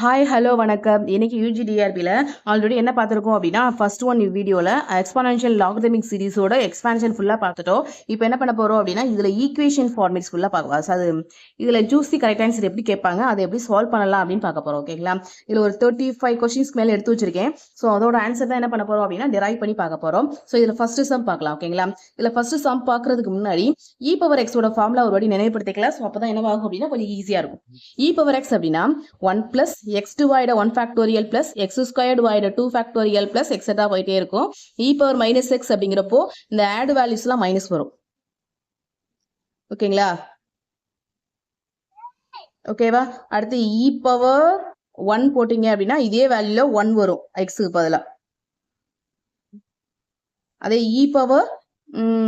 Hi hello வணக்கம். இன்னைக்கு யூஜிடிஆர்பியில் already என்ன பார்த்துருக்கோம் அப்படின்னா ஃபர்ஸ்ட் ஒன் வீடியோவில் எக்ஸ்போனென்ஷியல் லாகரிதமிக் சீரிஸோட எக்ஸ்பான்ஷன் ஃபுல்லாக பார்த்துட்டோம். இப்போ என்ன பண்ண போகிறோம் அப்படின்னா இதில் ஈக்குவேஷன் ஃபார்மேட்ஸ் ஃபுல்லாக பார்க்கலாம். அது இதில் சூஸ் தி கரெக்ட் ஆன்சர் எப்படி கேட்பாங்க, அதை எப்படி சால்வ் பண்ணலாம் அப்படின்னு பார்க்க போகிறோம். ஓகேங்களா? இதில் ஒரு 35 கொஸ்டின்ஸ்க்கு மேலே எடுத்து வச்சிருக்கேன். ஸோ அதோட ஆன்சர் தான் என்ன பண்ண போகிறோம் அப்படின்னா டெரைவ் பண்ணி பார்க்க போகிறோம். ஸோ இதில் ஃபர்ஸ்ட் சம் பார்க்கலாம். ஓகேங்களா? இதில் ஃபர்ஸ்ட் சம் பார்க்கறதுக்கு முன்னாடி இ பவர் எக்ஸோட ஃபார்முலா ஒரு வாட்டி நினைவுபடுத்திக்கலாம். ஸோ அப்போ தான் என்ன ஆகும் அப்படின்னா கொஞ்சம் ஈஸியாக இருக்கும். இ பவர் எக்ஸ் அப்படின்னா 1 plus x divided 1 factorial plus x squared divided 2 factorial plus etc. போயிட்டே இருக்கும். e power minus x அப்படிங்கிறப்போ இந்த add values எல்லாம் மைனஸ் வரும். ஓகேங்களா? ஓகேவா? அடுத்து e power 1 போட்டீங்க அப்படின்னா இதே வேல்யூல 1 வரும் xக்கு பதிலா. அதே e power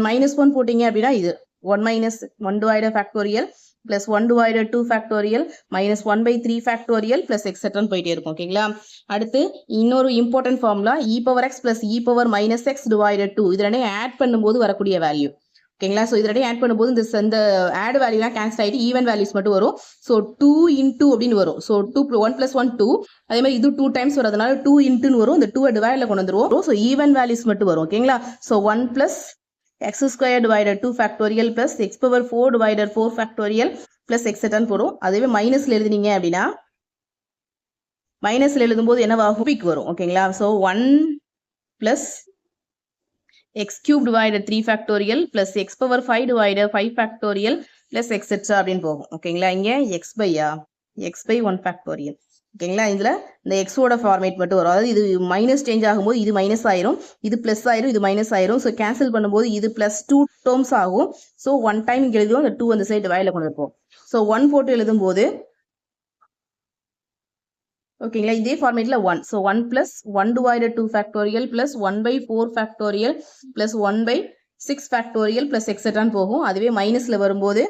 minus 1 போட்டீங்க அப்படின்னா இது 1 minus 1 divided factorial plus 1 divided 2 factorial minus 1 by 3 factorial plus etc. போயிட்டே இருக்கும். ஓகேங்களா? அடுத்து இன்னொரு important formula e power x plus e power minus x divided 2 இது ரெண்டையும் ஆட் பண்ணும்போது வரக்கூடிய வேல்யூ. ஓகேங்களா? ஸோ இது ரெண்டையும் ஆட் பண்ணும்போது இந்த ஆட் வேல்யூலாம் கேன்சல் ஆகிட்டு ஈவன் வேல்யூஸ் மட்டும் வரும். ஸோ 2 into அப்படின்னு வரும். ஸோ 1 plus 1 2, அதே மாதிரி இது 2 times வரதுனால 2 into வரும். இந்த 2 டிவைடில் கொண்டு வந்துருவோம். ஸோ ஈவன் வேல்யூஸ் மட்டும் வரும். ஓகேங்களா? So 1 plus x squared divided 2 factorial plus x power 4 divided 4 factorial plus etc. போடும். அதுவே மைனஸ்ல எழுதினீங்க அப்படின்னா மைனஸ்ல எழுதும்போது என்னவாகும்? பிக் வரும். ஓகேங்களா? So 1 plus x cube divided 3 factorial plus x power 5 divided 5 factorial plus etc. அப்படின்னு போகும். ஓகேங்களா? இங்க x by 1 factorial. ஓகேங்களா? இதுல இந்த எக்ஸோட ஃபார்மேட் மட்டும் வரும். அதாவது இது மைனஸ் சேஞ்ச் ஆகும்போது இது மைனஸ் ஆயிரும், இது பிளஸ் ஆயிரும், இது மைனஸ் ஆயிரும். ஸோ கேன்சல் பண்ணும்போது இது பிளஸ் 2 டேர்ம்ஸ் ஆகும். ஸோ 1 டைம் இங்கே எழுதுவோம், இந்த 2 அந்த சைடு டிவைடில் கொண்டு இருப்போம். ஸோ 1 போட்டு எழுதும்போது ஓகேங்களா இதே ஃபார்மேட்ல 1. So 1 plus 1 divided 2 factorial plus 1 by 4 factorial plus 1 by 6 factorial plus etc. போகும். அதுவே மைனஸ்ல வரும்போது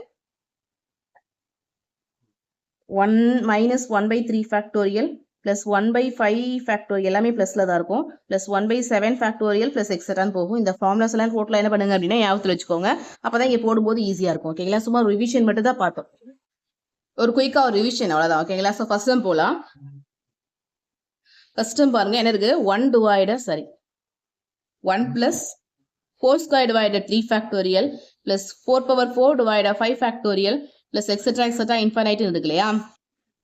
1 minus 1 by 3 factorial plus 1 by 5 factorial எல்லாமே பிளஸ்ல தான் இருக்கும். plus 1 by 7 factorial plus etc. போகும். இந்த ஃபார்முலாஸ் எல்லாம் போட்டுல என்ன பண்ணுங்க அப்படின்னா ஞாபகத்தில் வச்சுக்கோங்க. அப்பதான் இங்க போடும்போது ஈஸியா இருக்கும். ஓகேங்களா? சும்மா ரிவிஷன் மட்டும் தான் பார்த்தோம். ஒரு குயிக்கா ஒரு ரிவிஷன் அவ்வளவுதான். ஓகேங்களா? ஸோ ஃபர்ஸ்ட் டைம் போலாம். ஃபர்ஸ்ட் டைம் பாருங்க என்ன இருக்கு? 1 divided 1 plus 4 square divided 3 factorial plus 4 power 4 divided 5 factorial plus etc. infinite இருக்கு இல்லையா?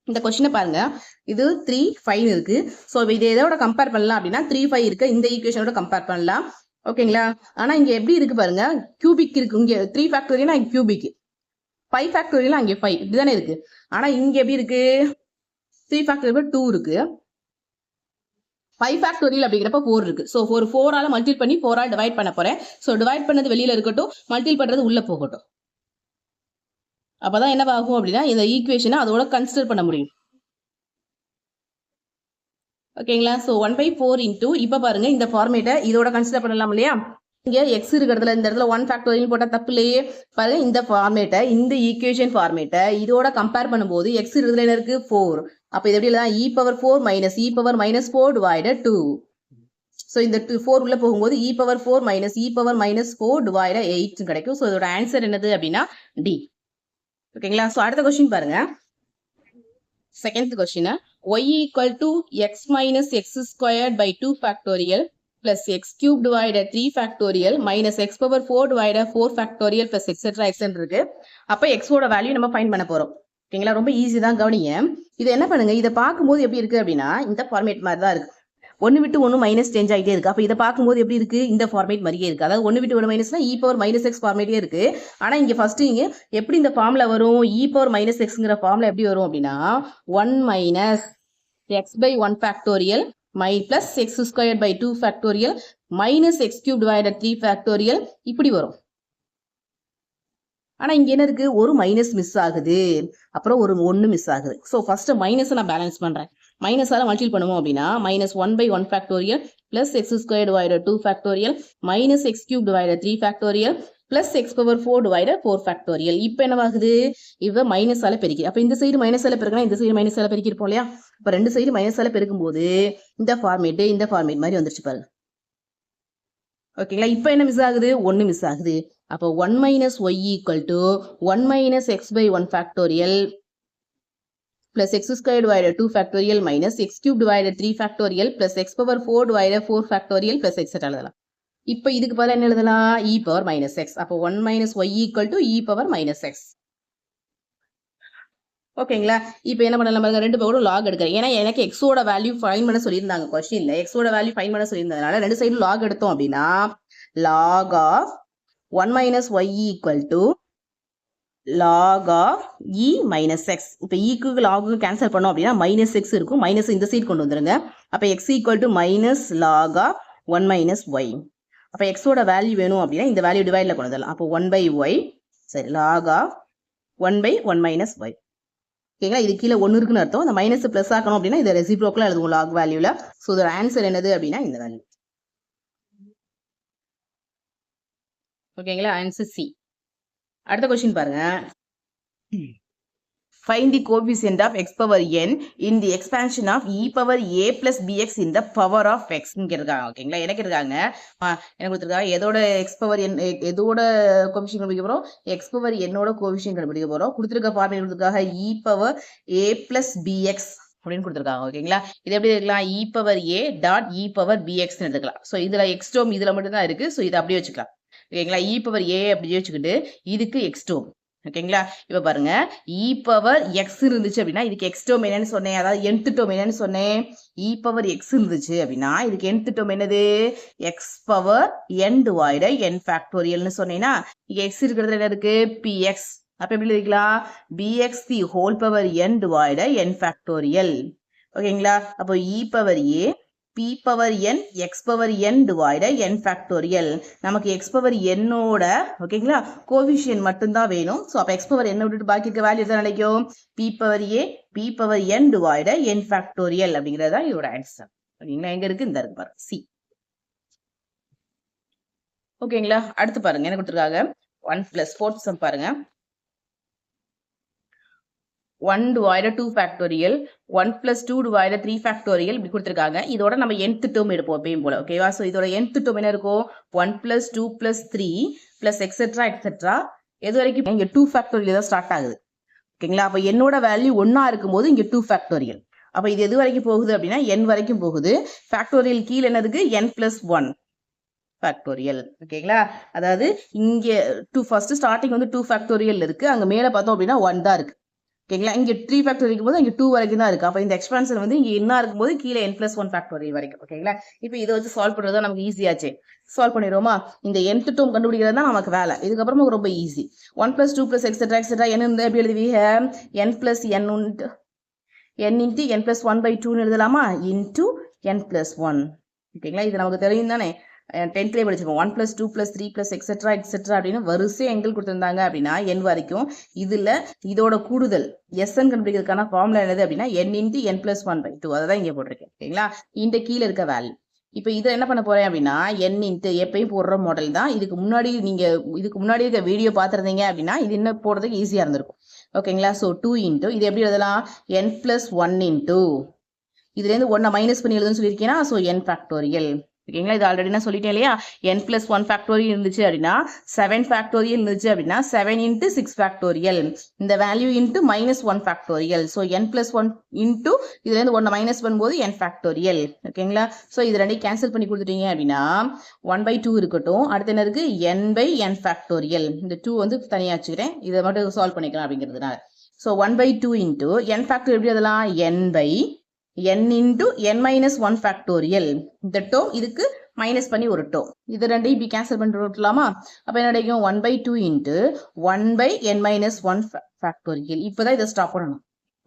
இந்த கொஸ்டினை பாருங்க. இது 3 5 இருக்கு. ஸோ இது எதோட கம்பேர் பண்ணலாம் அப்படின்னா 3 5 இருக்கு இந்த ஈக்குவேஷனோட கம்பேர் பண்ணலாம். ஓகேங்களா? ஆனா இங்க எப்படி இருக்கு பாருங்க, கியூபிக் இருக்கு. இங்க 3 ஃபேக்டோரியல் இங்க கியூபிக், 5 ஃபேக்டோரியல் அங்கே 5 இப்படிதானே இருக்கு. ஆனா இங்க எப்படி இருக்கு? 3 ஃபேக்டோரியல் 2 இருக்கு, 5 ஃபேக்டோரியல் அப்படிங்கிறப்ப 4 இருக்கு. ஸோ ஒரு 4ஆல மல்டிபிள் பண்ணி 4ஆல் டிவைட் பண்ண போறேன். ஸோ டிவைட் பண்ணது வெளியில இருக்கட்டும், மல்டிபிள் பண்றது உள்ள போகட்டும். அப்பதான் என்ன ஆகும் அப்படின்னா இந்த ஈக்குவேஷனை அதோட கன்சிடர் பண்ண முடியும். ஓகேங்களா? ஸோ 1 by 4 into இப்போ பாருங்க இந்த ஃபார்மேட்டை இதோட கன்சிடர் பண்ணலாம் இல்லையா? இங்க எக்ஸ் இருக்கிறதுல இந்த இடத்துல 1 ஃபேக்டோரியல் போட்டா தப்பு இல்லையே. பாருங்க இந்த ஃபார்மேட்டை, இந்த ஈக்குவேஷன் ஃபார்மேட்டை இதோட கம்பேர் பண்ணும்போது எக்ஸ் இருக்கிறதுல என்ன இருக்கு? 4. அப்போ இது எப்படி எழுதலாம்? e power 4 minus e power minus 4 divided 2. So இந்த 4 உள்ள போகும்போது e power 4 minus e power minus 4 divided 8 கிடைக்கும். ஸோ இதோட ஆன்சர் என்னது அப்படின்னா டி. ஓகேங்களா? ஸோ அடுத்த கொஸ்டின் பாருங்க. Second question, y equal to x minus x squared by 2 factorial plus x cube divided 3 factorial minus x power 4 divided 4 factorial plus etc. இருக்கு. அப்போ x ஓட வேல்யூ நம்ம ஃபைண்ட் பண்ண போறோம். ஓகேங்களா? ரொம்ப ஈஸி தான், கவனிங்க. இதை என்ன பண்ணுங்க, இதை பார்க்கும்போது எப்படி இருக்கு அப்படின்னா இந்த ஃபார்மேட் மாதிரி தான் இருக்கு. ஒன்று விட்டு ஒன்று மைனஸ் சேஞ்ச் ஆகிட்டே இருக்கு. அப்போ இதை பார்க்கும்போது எப்படி இருக்கு? இந்த ஃபார்மேட் மாதிரியே இருக்கு. அதாவது 1 விட்டு 1 மைனஸ்னா e பவர் மைனஸ் எக்ஸ் ஃபார்மேட்டே இருக்கு. ஆனால் இங்கே ஃபர்ஸ்ட் இங்க எப்படி இந்த ஃபார்முலா வரும்? e பவர் மைனஸ் எக்ஸ்ங்கிற ஃபார்முலா எப்படி வரும் அப்படின்னா 1 minus x by 1 factorial plus x square by 2 factorial minus x cube divided 3 factorial இப்படி வரும். ஆனா இங்க என்ன இருக்கு? ஒரு மைனஸ் மிஸ் ஆகுது, அப்புறம் ஒரு 1 மிஸ் ஆகுது. ஸோ ஃபர்ஸ்ட் மைனஸ் நான் பேலன்ஸ் பண்றேன். மைனஸால மல்டிபிள் பண்ணுவோம் அப்படின்னா minus 1 by 1 factorial plus x square divided 2 factorial minus x cube divided 3 factorial plus X power 4 divided 4 factorial. இப்போ என்னவாகுது? இவ மைனஸால பெருக்கி, அப்போ இந்த சைடு மைனஸால பெருக்கணும், இந்த சைடு மைனஸால பெருக்கி இருப்போம் இல்லையா? இப்போ ரெண்டு சைடு மைனஸால பெருக்கும் போது இந்த ஃபார்மேட் மாதிரி வந்துருச்சு பாருங்க. ஓகேங்களா? இப்போ என்ன மிஸ் ஆகுது? 1 மிஸ் ஆகுது. அப்போ 1 minus y equal to 1 minus x by 1 factorial plus x square divided 2 factorial minus x cube divided 3 factorial plus x power 4 divided 4 factorial plus etc. எழுதலாம். இப்போ இதுக்கு பதிலா என்ன எழுதலாம்? e power minus x. அப்போ 1 minus y equal to e power minus x. ஓகேங்களா? இப்போ என்ன பண்ணலாம்? நம்ம ரெண்டு பக்கமும் log எடுக்கிறேன். ஏன்னா எனக்கு x ஓட வேல்யூ ஃபைண்ட் பண்ண சொல்லியிருந்தாங்க கொஸ்டின்ல. x ஓட வேல்யூ ஃபைண்ட் பண்ண சொல்லியிருந்ததுனால ரெண்டு சைடும் log எடுத்தோம் அப்படின்னா log of 1 minus y equal to log of e minus x. இப்போ eக்கு log கேன்சல் பண்ணோம் அப்படின்னா minus x இருக்கும். மைனஸ் இந்த சைடு கொண்டு வந்துருங்க. அப்போ x equal to minus log of 1 minus y. அப்போ x ஓட வேல்யூ வேணும் அப்படின்னா இந்த வேல்யூ டிவைட்ல கொண்டு வரலாம். அப்போ 1 by y சரி log of 1 by 1 minus y. ஓகேங்களா? இது கீழே 1 இருக்குன்னு அர்த்தம். அந்த மைனஸ் பிளஸ் ஆக்கணும் அப்படின்னா இதை ரெசிப்ரோக்கலா எழுதுவோம் log வேல்யூல. ஸோ இதோட ஆன்சர் என்னது அப்படின்னா இந்த வேல்யூ. ஓகேங்களா? Answer C. அடுத்த கொஸ்டின் பாருங்க. Find the coefficient of x power n in the expansion of e power a plus bx in the power of x. இருக்காங்க. ஓகேங்களா? எனக்கு இருக்காங்க. எனக்கு கொடுத்துருக்காங்க எதோட x power n எதோட கோஎஃபிஷியன்ட் கண்டுபிடிக்க போறோம்? x power n ஓட கோஎஃபிஷியன்ட் கண்டுபிடிக்க போறோம். கொடுத்துருக்க ஃபார்முலா கொடுத்துருக்காங்க e power a plus bx அப்படின்னு கொடுத்துருக்காங்க. ஓகேங்களா? இது எப்படி எடுக்கலாம்? e power a dot e power bx ன்னு எடுத்துக்கலாம். ஸோ இதுல x டேர்ம் இதுல மட்டும் தான் இருக்கு. ஸோ இதை அப்படியே வச்சுக்கலாம். ஓகேங்களா? e power a அப்படியே வச்சுக்கிட்டு இதுக்கு x டேர்ம். ஓகேங்களா? இப்ப பாருங்க e power x இருந்துச்சு அப்படின்னா இதுக்கு x டேர்ம் என்னன்னு சொன்னேன், அதாவது nth டேர்ம் என்னன்னு சொன்னேன், e power x இருந்துச்சு அப்படின்னா இதுக்கு nth டேர்ம் என்னது, x power n divided n factorialனு சொன்னேன்னா இங்க x இருக்கிறதுல என்ன இருக்கு, px. அப்ப எப்படி எழுதிக்கலாம், bx the whole power n divided n factorial. ஓகேங்களா? அப்போ e power a p power n x power n divided n factorial. நமக்கு x power n ஓட ஓகேங்களா கோஎஃபிஷியன்ட் மட்டும் தான் வேணும். சோ அப்ப x power n விட்டுட்டு பாக்கி இருக்க வேல்யூ தான் கிடைக்கும் p power a p power n divided n factorial அப்படிங்கறது தான் இதோட ஆன்சர். ஓகேங்களா? எங்க இருக்கு, இந்த இருக்கு பாருங்க c. ஓகேங்களா? அடுத்து பாருங்க என்ன கொடுத்திருக்காங்க, 1 plus 4th sum பாருங்க. 1 divided 2 factorial 1 plus 2 divided 3 factorial இப்படி கொடுத்திருக்காங்க. இதோட நம்ம nth term எடுப்போம் எப்பயும் போல. ஓகேவா? சோ இதோட nth term என்ன இருக்கும், 1 plus 2 plus 3 plus etc etc. எது வரைக்கும் இங்க 2 factorial தான் ஸ்டார்ட் ஆகுது. ஓகேங்களா? அப்ப என்னோட வேல்யூ 1 இருக்கும்போது இங்க 2 factorial. அப்ப இது எது வரைக்கும் போகுது அப்படின்னா n வரைக்கும் போகுது. factorial கீழ என்னதுக்கு n plus 1 factorial. ஓகேங்களா? அதாவது இங்க 2 ஃபர்ஸ்ட் ஸ்டார்டிங் வந்து 2 factorial இருக்கு. அங்க மேல பார்த்தோம் அப்படின்னா 1 தான் இருக்கு. ஓகேங்களா? இங்க 3 ஃபேக்டோரியல் இருக்கும்போது இங்க 2 வரைக்கும் தான் இருக்கு. அப்ப இந்த எக்ஸ்பான்ஷன் வந்து இங்க என்ன இருக்கும்போது கீழே n plus 1 ஃபேக்டோரியல் வரைக்கும். ஓகேங்களா? இப்போ இதை வச்சு சால்வ் பண்றது நமக்கு ஈஸியாச்சே. சால்வ் பண்ணிடுவோமா? இந்த nth டேர்ம் கண்டுபிடிக்கிறது தான் நமக்கு வேலை. இதுக்கப்புறமா ரொம்ப easy. 1 plus 2 plus etc etc n இருந்தா எப்படி எழுதுவீங்க, n plus n into n plus 1 by 2 எழுதலாமா, into n plus 1. ஓகேங்களா? இது நமக்கு தெரியும் தானே, 10th படிச்சிருக்கோம். 1 plus 2 plus 3 plus etc etc அப்படின்னு வரிசை எண்கள் கொடுத்திருந்தாங்க அப்படின்னா n வரைக்கும். இதுல இதோட கூடுதல் sn கண்டுபிடிக்கிறதுக்கான ஃபார்முலா என்னது அப்படின்னா n into n plus 1 by 2. அதான் இங்க போட்டிருக்கேன். ஓகேங்களா? இந்த கீழே இருக்க வேல்யூ. இப்போ இதை என்ன பண்ண போறேன் அப்படின்னா n into எப்பயும் போடுற மாடல் தான். இதுக்கு முன்னாடி இருக்க வீடியோ பார்த்துருந்தீங்க அப்படின்னா இது என்ன போடுறதுக்கு ஈஸியா இருந்திருக்கும். ஓகேங்களா? ஸோ 2 into இது எப்படி எழுதலாம், n plus 1 into இதுல இருந்து 1 மைனஸ் பண்ணி எழுதுன்னு சொல்லியிருக்கேன்னா ஸோ n ஃபேக்டோரியல். ஓகேங்களா? இது ஆல்ரெடி நான் சொல்லிட்டேன் இல்லையா, n plus 1 ஃபேக்டோரியல் இருந்துச்சு அப்படின்னா 7 ஃபேக்டோரியல் இருந்துச்சு அப்படின்னா 7 into 6 ஃபேக்டோரியல். இந்த value into minus 1 factorial. So n plus 1 into இதுல இருந்து 1 மைனஸ் பண்ணும்போது n ஃபேக்டோரியல். ஓகேங்களா? ஸோ இது ரெண்டையும் கேன்சல் பண்ணி கொடுத்துட்டீங்க அப்படின்னா 1 by 2 இருக்கட்டும். அடுத்து என்ன இருக்கு, n by n ஃபேக்டோரியல். இந்த 2 வந்து தனியாக வச்சுக்கிறேன், இதை மட்டும் சால்வ் பண்ணிக்கலாம் அப்படிங்கிறதுனால. So 1 by 2 into n factorial எப்படி அதெல்லாம் n by n into n minus 1 factorial. இந்த டேர்ம் இதுக்கு மைனஸ் பண்ணி ஒரு டேர்ம், இது ரெண்டையும் இப்படி கேன்சல் பண்ணிட்டுலாமா. அப்ப என்ன கிடைக்கும், 1 by 2 into 1 by n minus 1 factorial. இப்பதான் இதை ஸ்டாப் பண்ணணும்.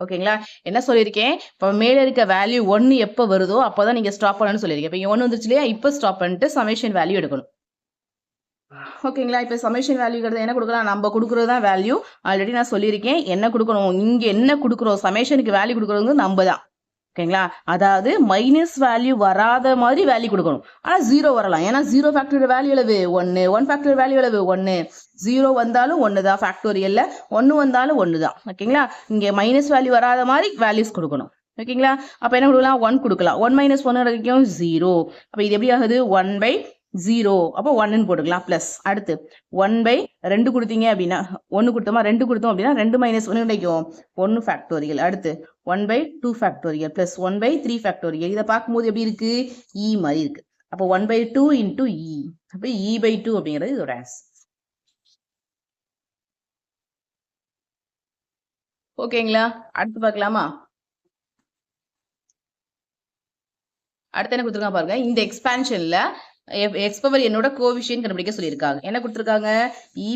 ஓகேங்களா? என்ன சொல்லியிருக்கேன், இப்போ மேல இருக்க வேல்யூ 1 எப்போ வருதோ அப்போதான் நீங்க ஸ்டாப் பண்ணணும்னு சொல்லியிருக்கேன். இப்போ 1 வந்துச்சு இல்லையா, இப்போ ஸ்டாப் பண்ணிட்டு சமேஷன் வேல்யூ எடுக்கணும். ஓகேங்களா? இப்போ சமேஷன் வேல்யூங்கிறது என்ன கொடுக்கலாம், நம்ம கொடுக்குறது தான் வேல்யூ. ஆல்ரெடி நான் சொல்லியிருக்கேன் என்ன கொடுக்கணும், இங்க என்ன கொடுக்குறோம் சமேஷனுக்கு வேல்யூ கொடுக்குறது நம்ம தான். ஓகேங்களா? அதாவது மைனஸ் வேல்யூ வராத மாதிரி வேல்யூ கொடுக்கணும். ஆனால் 0 வரலாம், ஏன்னா 0 ஃபேக்டோரியல் வேல்யூ எவ்வளவு 1, 1 ஃபேக்டோரியல் வேல்யூ எவ்வளவு 1, 0 வந்தாலும் 1 தான் ஃபேக்டோரியல்ல, 1 வந்தாலும் 1 தான். ஓகேங்களா? இங்கே மைனஸ் வேல்யூ வராத மாதிரி வேல்யூஸ் கொடுக்கணும். ஓகேங்களா? அப்போ என்ன கொடுக்கலாம், 1 கொடுக்கலாம். 1 minus 1 கிடைக்கும் 0. அப்போ இது எப்படி ஆகுது, 1 by 0 அப்போ 1ன்னு போட்டுக்கலாம் ப்ளஸ் அடுத்து 1/2 கொடுத்தீங்க அப்படின்னா 1 கொடுத்தோமா 2 கொடுத்தோம் அப்படின்னா 2 - 1 கிடைக்கும் 1 ஃபேக்டோரியல் அடுத்து 1/2 ஃபேக்டோரியல் ப்ளஸ் 1/3 ஃபேக்டோரியல் இதை பார்க்கும்போது எப்படி இருக்கு இ மாதிரி இருக்கு அப்போ 1/2 இன்டூ இ அப்போ e/2 அப்படிங்கிறது இதோட ஆன்சர். ஓகேங்களா அடுத்து பார்க்கலாமா அடுத்து என்ன கொடுத்துருக்காங்க பாருங்க இந்த எக்ஸ்பான்ஷன்ல எக்ஸ் பவர் என்னோட கோவிஷியன் கண்டுபிடிக்க சொல்லியிருக்காங்க என்ன கொடுத்துருக்காங்க e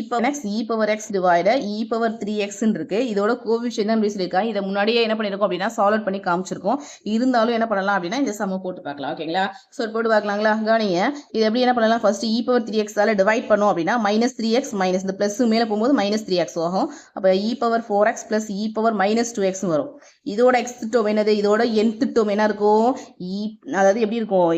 power x divided e power 3x இருக்கு இதோட கோவிஷியன் தான் சொல்லியிருக்காங்க இதை முன்னாடியே என்ன பண்ணிருக்கோம் அப்படின்னா சால்வ் பண்ணி காமிச்சிருக்கோம் இருந்தாலும் என்ன பண்ணலாம் அப்படின்னா இந்த சம போட்டு பார்க்கலாம் ஓகேங்களா ஸோ போட்டு பார்க்கலாங்களா கவனிங்க இது எப்படி என்ன பண்ணலாம் ஃபர்ஸ்ட் e பவர் 3x ஆல டிவைட் பண்ணோம் அப்படின்னா -3x மைனஸ் இந்த பிளஸ் மேலே போகும்போது -3x ஆகும் அப்போ e power 4x plus e power -2x வரும் இதோட x டேர்ம் என்னது இதோட nth டேர்ம் என்ன இருக்கும் அதாவது எப்படி இருக்கும்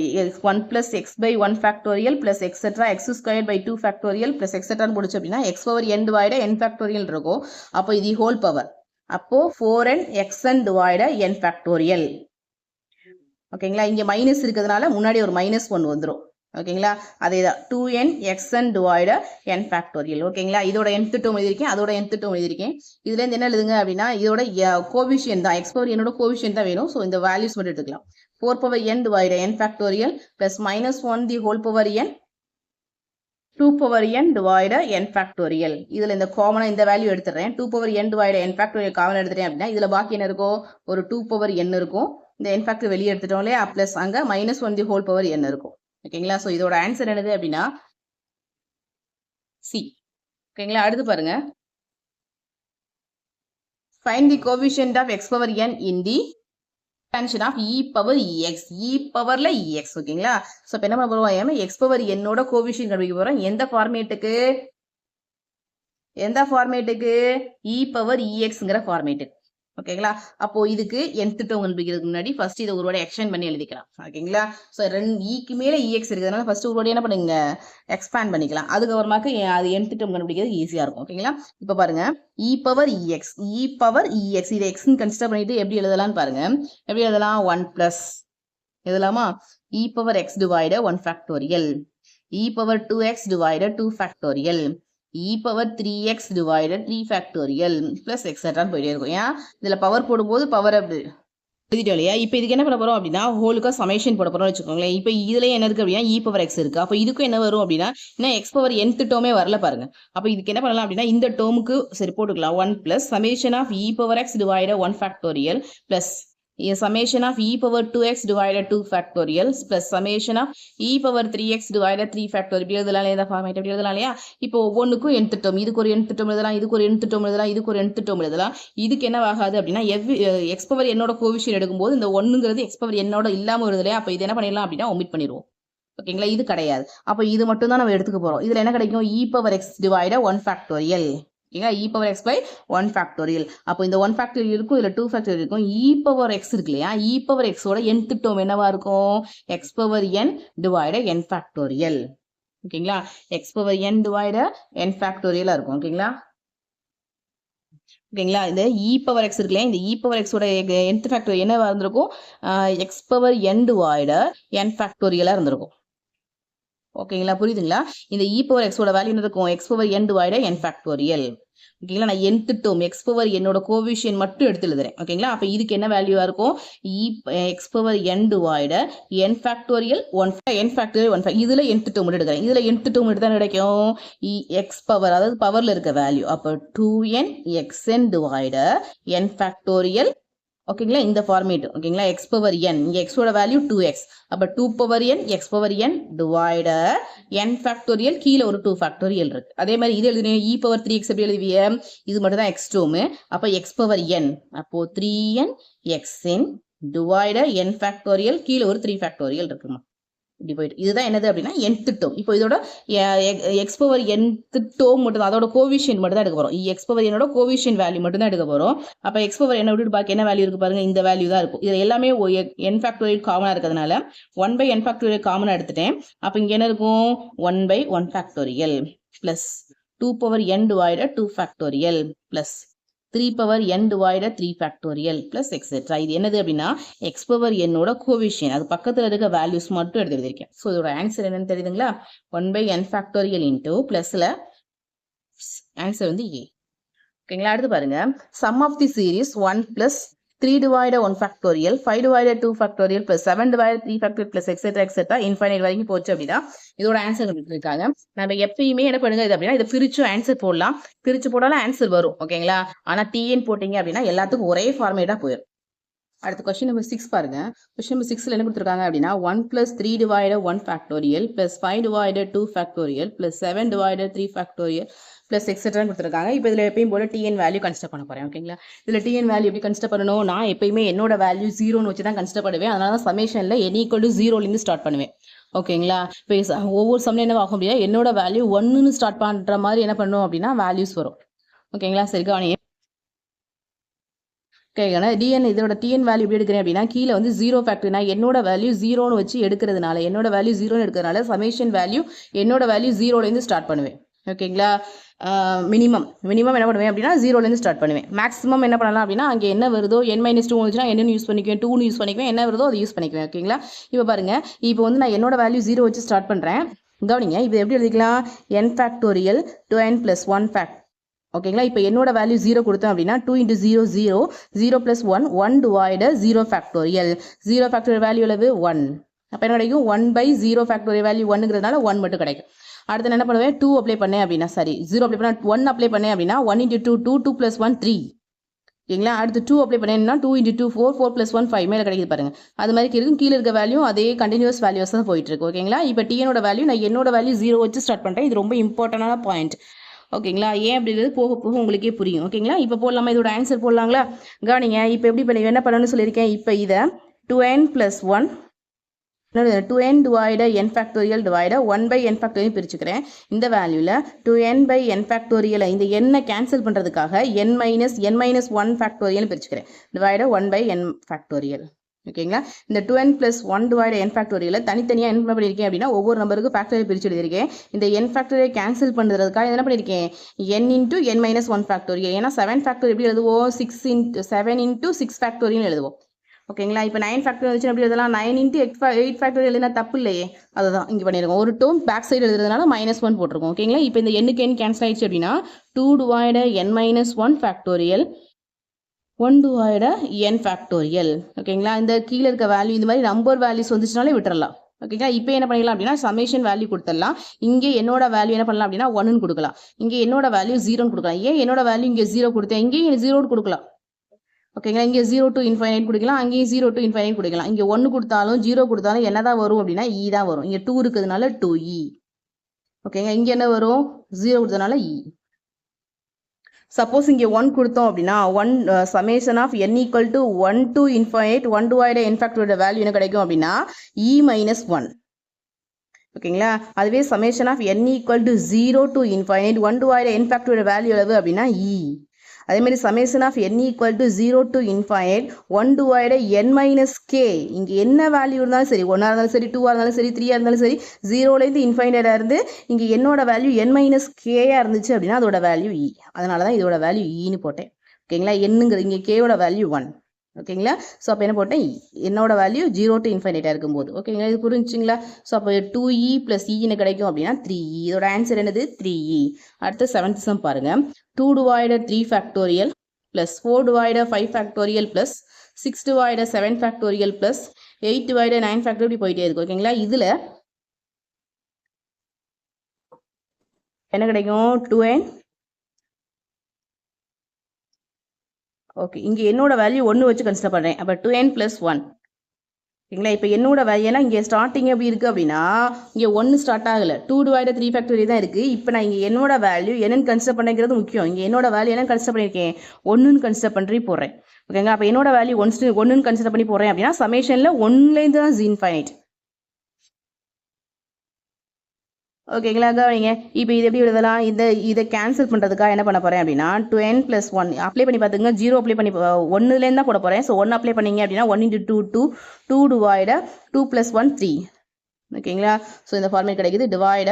1 plus x/1 factorial plus etc x squared by 2 factorial plus etc முடிச்சு அப்படின்னா x power n divided n factorial இருக்கும் அப்போ இது whole power அப்போ 4n xn divided n factorial ஓகேங்களா இங்க மைனஸ் இருக்கிறதுனால முன்னாடி ஒரு -1 வந்துரும் ஓகேங்களா அதேதான் 2n xn divided n factorial ஓகேங்களா இதோட nth டேர்ம் எழுதிருக்கேன் அதோட nth டேர்ம் எழுதிருக்கேன் இதுல இருந்து என்ன எழுதுங்க அப்படின்னா இதோட கோவிஷியன்ட் தான் x power n ஓட கோவிஷியன்ட் தான் வேணும் சோ இந்த வேல்யூஸ் மட்டும் எடுத்துக்கலாம் 4 power n divided n factorial plus -1 the whole power n 2 power n divided n factorial இதுல இந்த காமனா இந்த வேல்யூ எடுத்துறேன் 2 power n divided n factorial காமனா எடுத்துறேன் அப்படின்னா இதுல பாக்கி என்ன இருக்கும் ஒரு 2 power n இருக்கும் இந்த n factor வெளிய எடுத்துட்டோம் இல்லையா பிளஸ் அங்க -1 the whole power n இருக்கும் ஓகேங்களா சோ இதோட ஆன்சர் என்னது அப்படின்னா சி ஓகேங்களா அடுத்து பாருங்க find the coefficient of x power n in the expansion of e power ex e பவர்ல ex ஓகேங்களா சோ இப்போ என்ன பண்ண போறோம் x power n ஓட கோஎஃபிஷியன்ட் கண்டுபிடிக்க போறோம் எந்த ஃபார்மேட்டுக்கு e power exங்கற ஃபார்மேட் ஓகேங்களா அப்போ இதுக்கு nth டேர்ம் கண்டுபிடிக்கிறதுக்கு முன்னாடி ஃபர்ஸ்ட் இத ஒரு வாட்டி எக்ஸ்டெண்ட் பண்ணி எழுதிக்கலாம் ஓகேங்களா சோ e க்கு மேல ex இருக்குதுனால ஃபர்ஸ்ட் ஒரு வாட்டி என்ன பண்ணுங்க எக்ஸ்பாண்ட் பண்ணிக்கலாம் அதுக்கு அப்புறமாக்கு அது nth டேர்ம் கண்டுபிடிக்கிறது ஈஸியா இருக்கும் ஓகேங்களா இப்போ பாருங்க e power ex இத x ன்னு கன்சிடர் பண்ணிட்டு எப்படி எழுதலாம்னு பாருங்க எப்படி எழுதலாம் 1 பிளஸ் எழுதலாமா e power x divided 1 factorial e power 2x divided 2 factorial e power 3x divided 3 factorial plus etc போயிட்டே இருக்கும் ஏன் இதுல பவர் போடும்போது பவர் அப்படி எழுதிட்டோம் இல்லையா இப்போ இதுக்கு என்ன பண்ண போறோம் அப்படின்னா ஹோலுக்கா சமேஷன் போட போறோம்னு வச்சுக்கோங்களேன் இப்போ இதுல என்ன இருக்கு அப்படின்னா e power x இருக்கு அப்போ இதுக்கும் என்ன வரும் அப்படின்னா இன்னும் x power nth டேர்மே வரல பாருங்க அப்போ இதுக்கு என்ன பண்ணலாம் அப்படின்னா இந்த டேர்முக்கு சரி போட்டுக்கலாம் 1 plus summation of e power x divided 1 factorial plus summation of e power 2x divided 2 factorial plus summation of e power 3x divided 3 factorial இப்படி எழுதலாம் இந்த ஃபார்மேட் எப்படி எழுதலாம் இல்லையா இப்போ ஒவ்வொன்றுக்கும் nth டேர்ம் இதுக்கு ஒரு nth டேர்ம் எழுதலாம் இதுக்கு ஒரு nth டேர்ம் எழுதலாம் இதுக்கு ஒரு nth டேர்ம் எழுதலாம் இதுக்கு என்ன ஆகாது அப்படின்னா x power n ஓட கோஎஃபிஷியன்ட் எடுக்கும்போது இந்த 1ங்கிறது x power n ஓட இல்லாம வருது இல்லையா அப்போ இது என்ன பண்ணிடலாம் அப்படின்னா ஒமிட் பண்ணிடுவோம் ஓகேங்களா இது கிடையாது அப்போ இது மட்டும் தான் நம்ம எடுத்துக்க போறோம் இதுல என்ன கிடைக்கும் e power x divided 1 factorial e power x by 1 factorial அப்போ இந்த 1 factorial இருக்கும் இதுல 2 factorial இருக்கும் e power x இருக்கு இல்லையா e power x ஓட nth டேர்ம் என்னவா இருக்கும் x power n divided n factorial ஓகேங்களா x power n divided n factorial இருக்கும் ஓகேங்களா ஓகேங்களா இந்த e power x இருக்கு இல்லையா இந்த e power x ஓட nth factorial என்னவா இருந்திருக்கும் x power n divided n factorial இருந்திருக்கும் ஓகேங்களா புரியுதுங்களா இந்த e power x ஓட வேல்யூ என்ன இருக்கும் x power n divided n factorial ஓகேங்களா நான் nth term x power n ஓட கோஎஃபிஷியன்ட் மட்டும் எடுத்து எழுதுறேன் ஓகேங்களா அப்ப இதுக்கு என்ன வேல்யூவா இருக்கும் x power n divided n factorial 1 n factorial 1 இதுல nth டேர்ம் மட்டும் எடுக்கிறேன் இதுல nth டேர்ம் எடுத்தா கிடைக்கும் x power அதாவது பவர்ல இருக்க வேல்யூ அப்ப 2n xn divided n factorial ஓகேங்களா இந்த ஃபார்மேட் ஓகேங்களா x power n இங்க x ஓட வேல்யூ 2x அப்ப 2 power n x power n divided n factorial கீழ ஒரு 2 factorial இருக்கு அதே மாதிரி இது எழுதுறேன் e power 3x எப்படி எழுதுவீங்க இது மட்டும் தான் x டேர்ம் அப்ப x power n அப்போ 3n xn divided n factorial கீழ ஒரு 3 factorial இருக்குமா இப்படி போயிட்டு இதுதான் என்னது அப்படின்னா nth டேர்ம் இப்போ இதோட x power nth டேர்ம் மட்டும் தான் அதோட கோஎஃபிஷியன்ட் மட்டும் தான் எடுக்க போறோம் x power n ஓட கோஎஃபிஷியன்ட் வேல்யூ மட்டும் தான் எடுக்க போறோம் அப்ப x power n விட்டு பாக்கி என்ன வேல்யூ இருக்கு பாருங்க இந்த வேல்யூ தான் இருக்கும் இது எல்லாமே n factorial காமனா இருக்கிறதுனால 1/n factorial காமனா எடுத்துட்டேன் அப்ப இங்க என்ன இருக்கும் 1/1 factorial plus 2 power n divided 2 factorial plus 3 power n divided 3 factorial plus etc. இது என்னது அப்படின்னா x power n ஓட கோவிஷியன், அது பக்கத்தில் இருக்க வேல்யூஸ் மட்டும் எடுத்து எழுதியிருக்கேன். ஸோ இதோட ஆன்சர் என்னன்னு தெரியுதுங்களா? 1/n factorial into ப்ளஸில் ஆன்சர் வந்து a. ஓகேங்களா? அடுத்து பாருங்க, sum of the series 1 plus 3 divided 1 factorial, 5 divided 2 factorial plus 7 divided 3 factorial plus etc. infinite வரைக்கும் போச்சு அப்படின்னா இதோட ஆன்சர் கொடுத்துருக்காங்க. நம்ம எப்பயுமே என்ன பண்ணுங்க இது அப்படின்னா இதை பிரிச்சு ஆன்சர் போடலாம், பிரிச்சு போட்டாலும் ஆன்சர் வரும். ஓகேங்களா? ஆனால் டிஎன் போட்டிங்க அப்படின்னா எல்லாத்துக்கும் ஒரே ஃபார்மேட்டாக போயிடும். அடுத்து கொஸ்டின் நம்பர் 6 பாருங்க. கொஸ்டின் நம்பர் 6ல் என்ன கொடுத்துருக்காங்க அப்படின்னா 1 plus 3 divided 1 factorial plus 5 divided 2 factorial plus 7 divided 3 factorial plus etc. கொடுத்துருக்காங்க. இப்போ இதில் எப்பயும் போல டிஎன் வேல்யூ கன்சிடர் பண்ண போகிறேன். ஓகேங்களா? இதில் டிஎன் வேல்யூ எப்படி கன்சிடர் பண்ணணும்? நான் எப்பயுமே என்னோட வேல்யூ 0ன்னு வச்சு தான் கன்சிடர் பண்ணுவேன். அதனால தான் சமேஷனில் n = 0லேருந்து ஸ்டார்ட் பண்ணுவேன். ஓகேங்களா? இப்போ ஒவ்வொரு சம்மில் என்ன ஆகும் அப்படின்னா என்னோட வேல்யூ 1ன்னு ஸ்டார்ட் பண்ணுற மாதிரி என்ன பண்ணும் அப்படின்னா வேல்யூஸ் வரும். ஓகேங்களா? சரி கவனிங்க. ஓகேங்களா? டிஎன் இதோட டிஎன் வேல்யூ எப்படி எடுக்கிறேன் அப்படின்னா கீழே வந்து 0 ஃபேக்டர், நான் என்னோட வேல்யூ 0ன்னு வச்சு எடுக்கிறதுனால என்னோட வேல்யூ 0ன்னு எடுக்கிறதுனால சமேஷன் வேல்யூ என்னோட வேல்யூ 0லேருந்து ஸ்டார்ட் பண்ணுவேன். ஓகேங்களா? மினிமம் என்ன பண்ணுவேன் அப்படின்னா 0லேருந்து ஸ்டார்ட் பண்ணுவேன். மேக்ஸிமம் என்ன பண்ணலாம் அப்படின்னா அங்கே என்ன வருதோ n-2 வந்துச்சுன்னா என்னன்னு யூஸ் பண்ணிக்குவேன், 2ன்னு யூஸ் பண்ணிக்குவேன், என்ன வருதோ அதை யூஸ் பண்ணிக்குவேன். ஓகேங்களா? இப்போ பாருங்க, இப்போ வந்து நான் என்னோட வேல்யூ 0 வச்சு ஸ்டார்ட் பண்ணுறேன். கவனிங்க, இப்போ எப்படி எழுதிக்கலாம்? n factorial 2n + 1 fact. ஓகேங்களா? இப்போ என்னோட வேல்யூ 0 கொடுத்தேன் அப்படின்னா 2 × 0 0, 0 + 1 1 divided 0 ஃபேக்டோரியல். 0 ஃபேக்டோரியல் வேல்யூ அளவு 1. அப்போ என்ன கிடைக்கும்? 1/0 ஃபேக்டோரியல் வேல்யூ 1ங்கிறதுனால 1 மட்டும் கிடைக்கும். அடுத்து என்ன பண்ணுவேன்? 2 அப்ளை பண்ணேன் அப்படின்னா 0 அப்ளை பண்ணால் 1 அப்ளை பண்ணேன் அப்படின்னா 1 × 2 2, 2 + 1 3. ஓகேங்களா? அடுத்து 2 அப்ளை பண்ணேன்னா 2 × 2 4, 4 + 1 5 மேலே கிடைக்குது பாருங்க. அது மாதிரி இருக்கும். கீழே இருக்க வேல்யூ அதே கண்டினியூஸ் வேல்யூஸ் தான் போயிட்டு இருக்கு. ஓகேங்களா? இப்போ டிஎனோட வேல்யூ நான் என்னோட வேல்யூ 0 வச்சு ஸ்டார்ட் பண்ணுறேன். இது ரொம்ப இம்பார்ட்டண்டான பாயிண்ட். ஓகேங்களா? ஏன் அப்படிங்கிறது போக போக உங்களுக்கே புரியும். ஓகேங்களா? இப்போ போடலாமா? இதோட ஆன்சர் போடலாங்களா? கவனிங்க, இப்போ எப்படி பண்ணி என்ன பண்ணணும்னு சொல்லியிருக்கேன். இப்போ இதை 2n + 1 2n divided n factorial divided 1/n factorial பிரிச்சுக்கிறேன். இந்த வேல்யூல 2n/n factorial இந்த n கேன்சல் பண்றதுக்காக n - n - 1 factorial பிரிச்சுக்கிறேன். divided 1/n factorial. ஓகேங்களா? இந்த 2n + 1 divided n factorial தனித்தனியாக என்ன பண்ணியிருக்கேன் அப்படின்னா ஒவ்வொரு நம்பருக்கு ஃபேக்டரியல் பிரிச்சு எழுதியிருக்கேன். இந்த n factorial கேன்சல் பண்ணுறதுக்காக என்ன பண்ணியிருக்கேன்? n × n - 1 factorial. ஏன்னா 7 factorial எப்படி எழுதுவோம்? 7 × 6 factorial எழுதுவோம். ஓகேங்களா? இப்போ 9 ஃபேக்டர் வந்துச்சு எப்படி எழுதலாம்? 9 × 8 ஃபேக்டர் எழுதினா தப்பு இல்லையே. அதுதான் இங்கே பண்ணியிருக்கோம். ஒரு டேர்ம் பேக் சைடு எழுதுறதுனால -1 போட்டிருக்கோம். ஓகேங்களா? இப்போ இந்த n கேன்சல் ஆயிடுச்சு அப்படின்னா 2 divided n - 1 factorial 1 divided n factorial. ஓகேங்களா? இந்த கீழே இருக்க வேல்யூ இந்த மாதிரி நம்பர் வேல்யூஸ் வந்துச்சுனாலே விட்டுறலாம். ஓகேங்களா? இப்போ என்ன பண்ணிக்கலாம் அப்படின்னா சமேஷன் வேல்யூ கொடுத்துடலாம். இங்கே என்னோட வேல்யூ என்ன பண்ணலாம் அப்படின்னா 1ன்னு கொடுக்கலாம். இங்கே என்னோட வேல்யூ 0ன்னு கொடுக்கலாம். ஏன் என்னோட வேல்யூ இங்கே 0 கொடுத்தேன், இங்கேயும் 0 கொடுக்கலாம். ஓகேங்களா? இங்கே 0 to infinite கொடுக்கலாம், அங்கேயும் 0 to infinite கொடுக்கலாம். இங்கே 1 கொடுத்தாலும் 0 கொடுத்தாலும் என்ன தான் வரும் அப்படின்னா e தான் வரும். இங்கே 2 இருக்கிறதுனால 2e. ஓகேங்க? இங்கே என்ன வரும்? 0 கொடுத்ததுனால e. சப்போஸ் இங்கே 1 கொடுத்தோம் அப்படின்னா 1 summation of n = 1 to infinite 1 divided n factorial value என்ன கிடைக்கும் அப்படின்னா e - 1. ஓகேங்களா? அதுவே summation of n = 0 to infinite 1 divided n factorial value எவ்வளவு அப்படின்னா e. அதே மாதிரி summation of n = 0 to infinite 1 divided n - k. இங்கே என்ன வேல்யூ இருந்தாலும் சரி, 1 இருந்தாலும் சரி, 2 இருந்தாலும் சரி, 3 இருந்தாலும் சரி, 0லேருந்து இன்ஃபைனைட்டாக இருந்து இங்கே என்னோட வேல்யூ n - k இருந்துச்சு அப்படின்னா அதோட வேல்யூ e. அதனால தான் இதோட வேல்யூ ஈன்னு போட்டேன். ஓகேங்களா? என்னங்கிறது இங்கே கேவோட வேல்யூ 1. ஓகேங்களா? ஸோ அப்போ என்ன போட்டேன்? என்னோட வேல்யூ 0 to infinite இருக்கும்போது. ஓகேங்களா? இது புரிஞ்சுங்களா? ஸோ அப்போ 2e + e என்ன கிடைக்கும் அப்படின்னா 3e. இதோட ஆன்சர் என்னது? 3e. அடுத்த 7th சம் பாருங்க. 2 divided 3 factorial plus 4 divided 5 factorial plus 6 divided 7 factorial plus 8 divided 9 factorial இப்படி போயிட்டே இருக்கு. ஓகேங்களா? இதில் என்ன கிடைக்கும்? 2n. ஓகே, இங்கே என்னோட வேல்யூ 1 வச்சு கன்சிடர் பண்ணுறேன். அப்போ 2n + 1. ஓகேங்களா? இப்போ என்னோட வேல்யூ ஏன்னா இங்கே ஸ்டார்டிங் எப்படி இருக்குது அப்படின்னா இங்கே 1 ஸ்டார்ட் ஆகலை, 2 divided 3 factorial தான் இருக்குது. இப்போ நான் இங்கே என்னோட வேல்யூ என்னன்னு கன்சிடர் பண்ணுறது முக்கியம். இங்கே என்னோட வேல்யூ என்ன கன்சிடர் பண்ணியிருக்கேன்? 1ன்னு கன்சிடர் பண்ணி போடுறேன். ஓகேங்களா? அப்போ என்னோட வேல்யூ 1ன்னு கன்சிடர் பண்ணி போடுறேன் அப்படின்னா சமேஷனில் 1லேருந்து தான் இன்ஃபைனைட். ஓகேங்களா? கவனிங்க, இப்போ இது எப்படி எழுதலாம்? இதை கேன்சல் பண்ணுறதுக்காக என்ன பண்ண போகிறேன் அப்படின்னா 2n + 1 அப்ளை பண்ணி பார்த்துங்க. 0 அப்ளை பண்ணி 1லேருந்து தான் போட போகிறேன். ஸோ 1 அப்ளை பண்ணிங்க அப்படின்னா 1 × 2 2 divided 2 + 1 3. ஓகேங்களா? ஸோ இந்த ஃபார்மேட் கிடைக்குது. டிவைட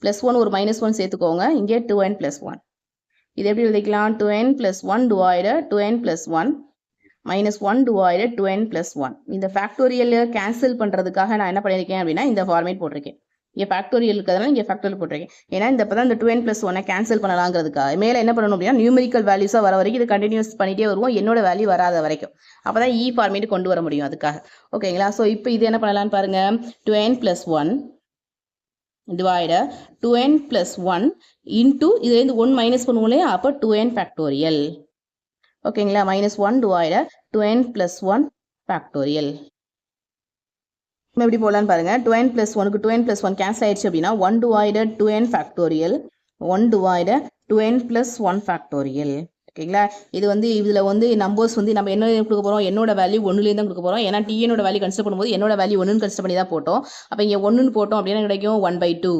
+1 ஒரு -1 சேர்த்துக்கோங்க. இங்கே 2n + 1. இது எப்படி எழுதிக்கலாம் 2n plus 1 divided 2n plus 1 minus 1 divided 2n plus 1 இந்த ஃபேக்டோரியல் கேன்சல் பண்ணுறதுக்காக நான் என்ன பண்ணியிருக்கேன் அப்படின்னா இந்த ஃபார்மேட் போட்டிருக்கேன். இங்கே ஃபேக்டோரியல் இருக்கிறதுனால இங்கே ஃபேக்டோரியல் போட்டிருக்கேன். ஏன்னா இந்த இப்போ தான் இந்த 2n plus 1 கேன்சல் பண்ணலாங்கிறதுக்காக மேலே என்ன பண்ணணும் அப்படின்னா நியூமெரிக்கல் வேல்யூஸாக வர வரைக்கும் இது கண்டினியூஸ் பண்ணிகிட்டே வருவோம் என்னோட வேல்யூ வராத வரைக்கும். அப்போ தான் இ ஃபார்மேட் கொண்டு வர முடியும் அதுக்காக. ஓகேங்களா? ஸோ இப்போ இது என்ன பண்ணலான்னு பாருங்கள் 2n plus 1 divided 2n plus 1 into இதுலேருந்து 1 மைனஸ் பண்ணுவோம் இல்லையா அப்போ 2n factorial. ஓகேங்களா? minus 1 divided 2n plus 1 factorial. எப்படி போடலான்னு பாருங்க 2n plus 1க்கு 2n plus 1 கேன்சல் ஆயிடுச்சு அப்படின்னா 1 divided 2n factorial 1 divided 2n plus 1 factorial. ஓகேங்களா? இது வந்து இதில் வந்து நம்பர்ஸ் வந்து நம்ம என்ன கொடுக்க போகிறோம் என்னோட வேல்யூ 1லேருந்து தான் கொடுக்க போகிறோம். ஏன்னா டிஎனோட வேல்யூ கன்சிடர் பண்ணும்போது என்னோட வேல்யூ 1ன்னு கன்சிடர் பண்ணி தான் போட்டோம். அப்போ இங்கே 1ன்னு போட்டோம் அப்படின்னா கிடைக்கும் 1/2.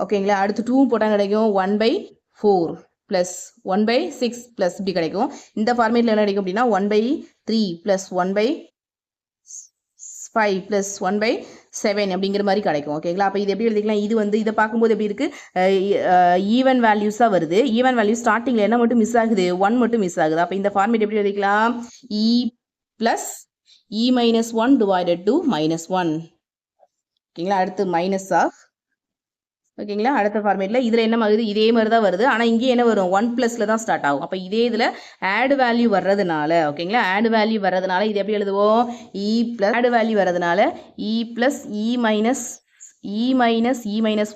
ஓகேங்களா? அடுத்து 2 போட்டால் கிடைக்கும் 1/4 ப்ளஸ் 1/6 ப்ளஸ் இப்படி கிடைக்கும். இந்த ஃபார்மேட்டில் என்ன கிடைக்கும் அப்படின்னா 1/3 ப்ளஸ் 1/5 ப்ளஸ் 1/7 அப்படிங்கிற மாதிரி கிடைக்கும். ஓகேங்களா? அப்போ இது எப்படி எழுதிக்கலாம் இது வந்து இதை பார்க்கும்போது எப்படி இருக்குது ஈவன் வேல்யூஸாக வருது. ஈவன் வேல்யூ ஸ்டார்டிங்கில் என்ன மட்டும் மிஸ் ஆகுது 1 மட்டும் மிஸ் ஆகுது. அப்போ இந்த ஃபார்மேட் எப்படி எழுதிக்கலாம் e plus e minus 1 divided to -1. ஓகேங்களா? அடுத்து மைனஸ் ஆஃப். ஓகேங்களா? அடுத்த ஃபார்மேட்டில் இதில் என்ன ஆகுது இதே மாதிரி தான் வருது. ஆனால் இங்கே என்ன வரும் 1 ப்ளஸில் தான் ஸ்டார்ட் ஆகும். அப்போ இதே இதில் ஆட் வேல்யூ வர்றதுனால ஓகேங்களா ஆட் வேல்யூ வர்றதுனால இது எப்படி எழுதுவோம் இ ப்ளஸ் ஆட் வேல்யூ வர்றதுனால e plus e minus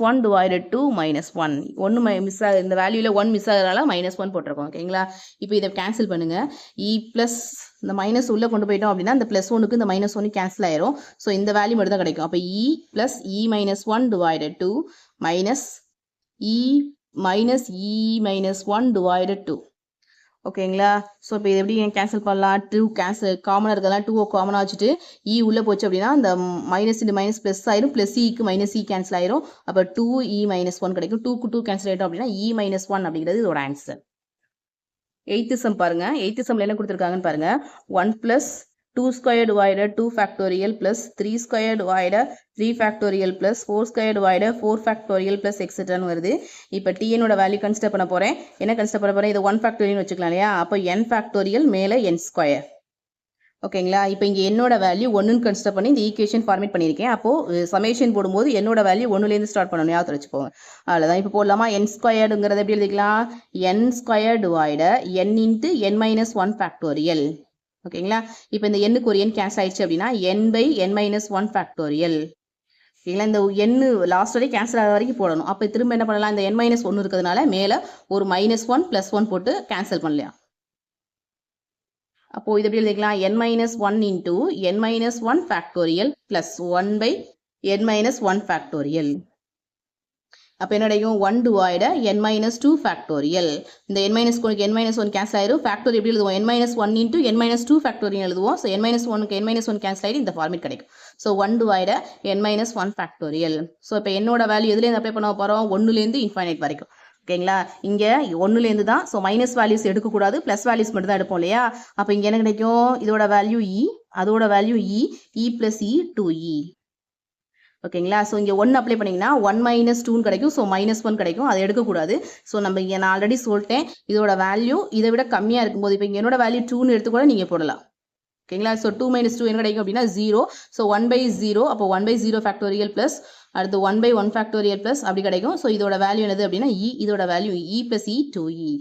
1 divided to -1. 1 miss ஆகுது இந்த வேல்யூவில் 1 மிஸ் ஆகுறதுனால -1 போட்டிருக்கோம். ஓகேங்களா? இப்போ இதை கேன்சல் பண்ணுங்கள் இ ப்ளஸ் இந்த மைனஸ் உள்ளே கொண்டு போயிட்டோம் அப்படின்னா இந்த +1க்கு இந்த -1 கேன்சல் ஆயிரும். ஸோ இந்த வேல்யூ மட்டும் தான் கிடைக்கும். அப்போ e plus e minus 1 divided to minus e minus 1 divided to. ஓகேங்களா? ஸோ இப்போ இது எப்படி கேன்சல் பண்ணலாம் 2 கேன்சல் காமனாக இருக்கலாம் 2 காமனாக வச்சுட்டு இ உள்ளே போச்சு அப்படின்னா அந்த மைனஸ் இந்த மைனஸ் ப்ளஸ் ஆயிரும் ப்ளஸ் இக்கு மைனஸ் இ கேன்சல் ஆயிரும். அப்போ 2e - 1 கிடைக்கும். 2க்கு 2 கேன்சல் ஆகிட்டோம் அப்படின்னா e - 1 அப்படிங்கிறது இதோட ஆன்சர். 8th சம் பாருங்க 8th சம்ல என்ன கொடுத்துருக்காங்கன்னு பாருங்க 1 + 2 square divided 2 factorial plus 3 square divided 3 factorial plus 4 square divided 4 factorial plus etc. வருது. இப்போ tnோட வேல்யூ கன்சிடர் பண்ண போகிறேன். என்ன கன்சிடர் பண்ண போகிறேன் இது 1 factorial வச்சுக்கலாம் இல்லையா? அப்போ n factorial மேலே n square. ஓகேங்களா? இப்போ இங்கே என்னோட வேல்யூ 1ன்னு கன்சிடர் பண்ணி இந்த ஈக்குவேஷன் ஃபார்மேட் பண்ணியிருக்கேன். அப்போது சமேஷன் போடும்போது என்னோட வேல்யூ 1லேருந்து ஸ்டார்ட் பண்ணணும் ஞாபகம் வச்சுக்கோங்க. அவ்வளோதான். இப்போ போடலாமா n ஸ்கொயர்டுங்கிறத எப்படி எழுதிக்கலாம் n square divided n into n - 1 factorial. ஓகேங்களா? இப்போ இந்த எண்ணுக்கு ஒரு எண் கேன்சல் ஆயிடுச்சு அப்படின்னா n/n - 1 ஃபேக்டோரியல். ஓகேங்களா? இந்த எண்ணு லாஸ்ட் வரைக்கும் கேன்சல் ஆகிற வரைக்கும் போடணும். அப்போ திரும்ப என்ன பண்ணலாம் இந்த n - 1 இருக்கிறதுனால மேலே ஒரு -1 + 1 போட்டு கேன்சல் பண்ணலாம். அப்போது இது எப்படி எழுதிக்கலாம் n - 1 into n - 1 factorial plus 1/n - 1 factorial. அப்போ என்ன கிடைக்கும் 1 divided n - 2 factorial. இந்த n - 1 கேன்சல் ஆயிரும். ஃபேக்டோரியல் எப்படி எழுதுவோம் n - 1 into n - 2 factorial எழுதுவோம். ஸோ n - 1க்கு n - 1 கேன்சல் ஆகிட்டு இந்த ஃபார்மேட் கிடைக்கும். So 1 divided n - 1 factorial. So இப்போ என்னோட வேல்யூ எதுலேருந்து அப்ளை பண்ண போகிறோம் 1லேருந்து இன்ஃபைனைட் வரைக்கும். ஓகேங்களா? இங்கே 1லேருந்து தான். ஸோ மைனஸ் வேல்யூஸ் எடுக்கக்கூடாது ப்ளஸ் வேல்யூஸ் மட்டும் தான் எடுப்போம் இல்லையா? அப்போ இங்கே என்ன கிடைக்கும் இதோட வேல்யூ இ அதோட வேல்யூ இ ப்ளஸ் இ 2e. ஓகேங்களா? ஸோ இங்கே 1 அப்ளை பண்ணிங்கன்னா 1 - 2ன்னு கிடைக்கும். ஸோ -1 கிடைக்கும். அதை எடுக்கக்கூடாது. ஸோ நம்ம இங்கே நான் ஆல்ரெடி சொல்லிட்டேன் இதோட வேல்யூ இதை விட கம்மியாக இருக்கும்போது இப்போ இங்கே என்னோட வேல்யூ 2ன்னு எடுத்து கூட நீங்கள் போடலாம். ஓகேங்களா? ஸோ 2 - 2 என்ன கிடைக்கும் அப்படின்னா 0. ஸோ 1/0 அப்போ 1/0 ஃபேக்டோரியல் ப்ளஸ் அடுத்து 1/1 ஃபேக்டோரியல் ப்ளஸ் அப்படி கிடைக்கும். ஸோ இதோட வேல்யூ என்னது அப்படின்னா இதோட வேல்யூ இ ப்ளஸ் இ 2e.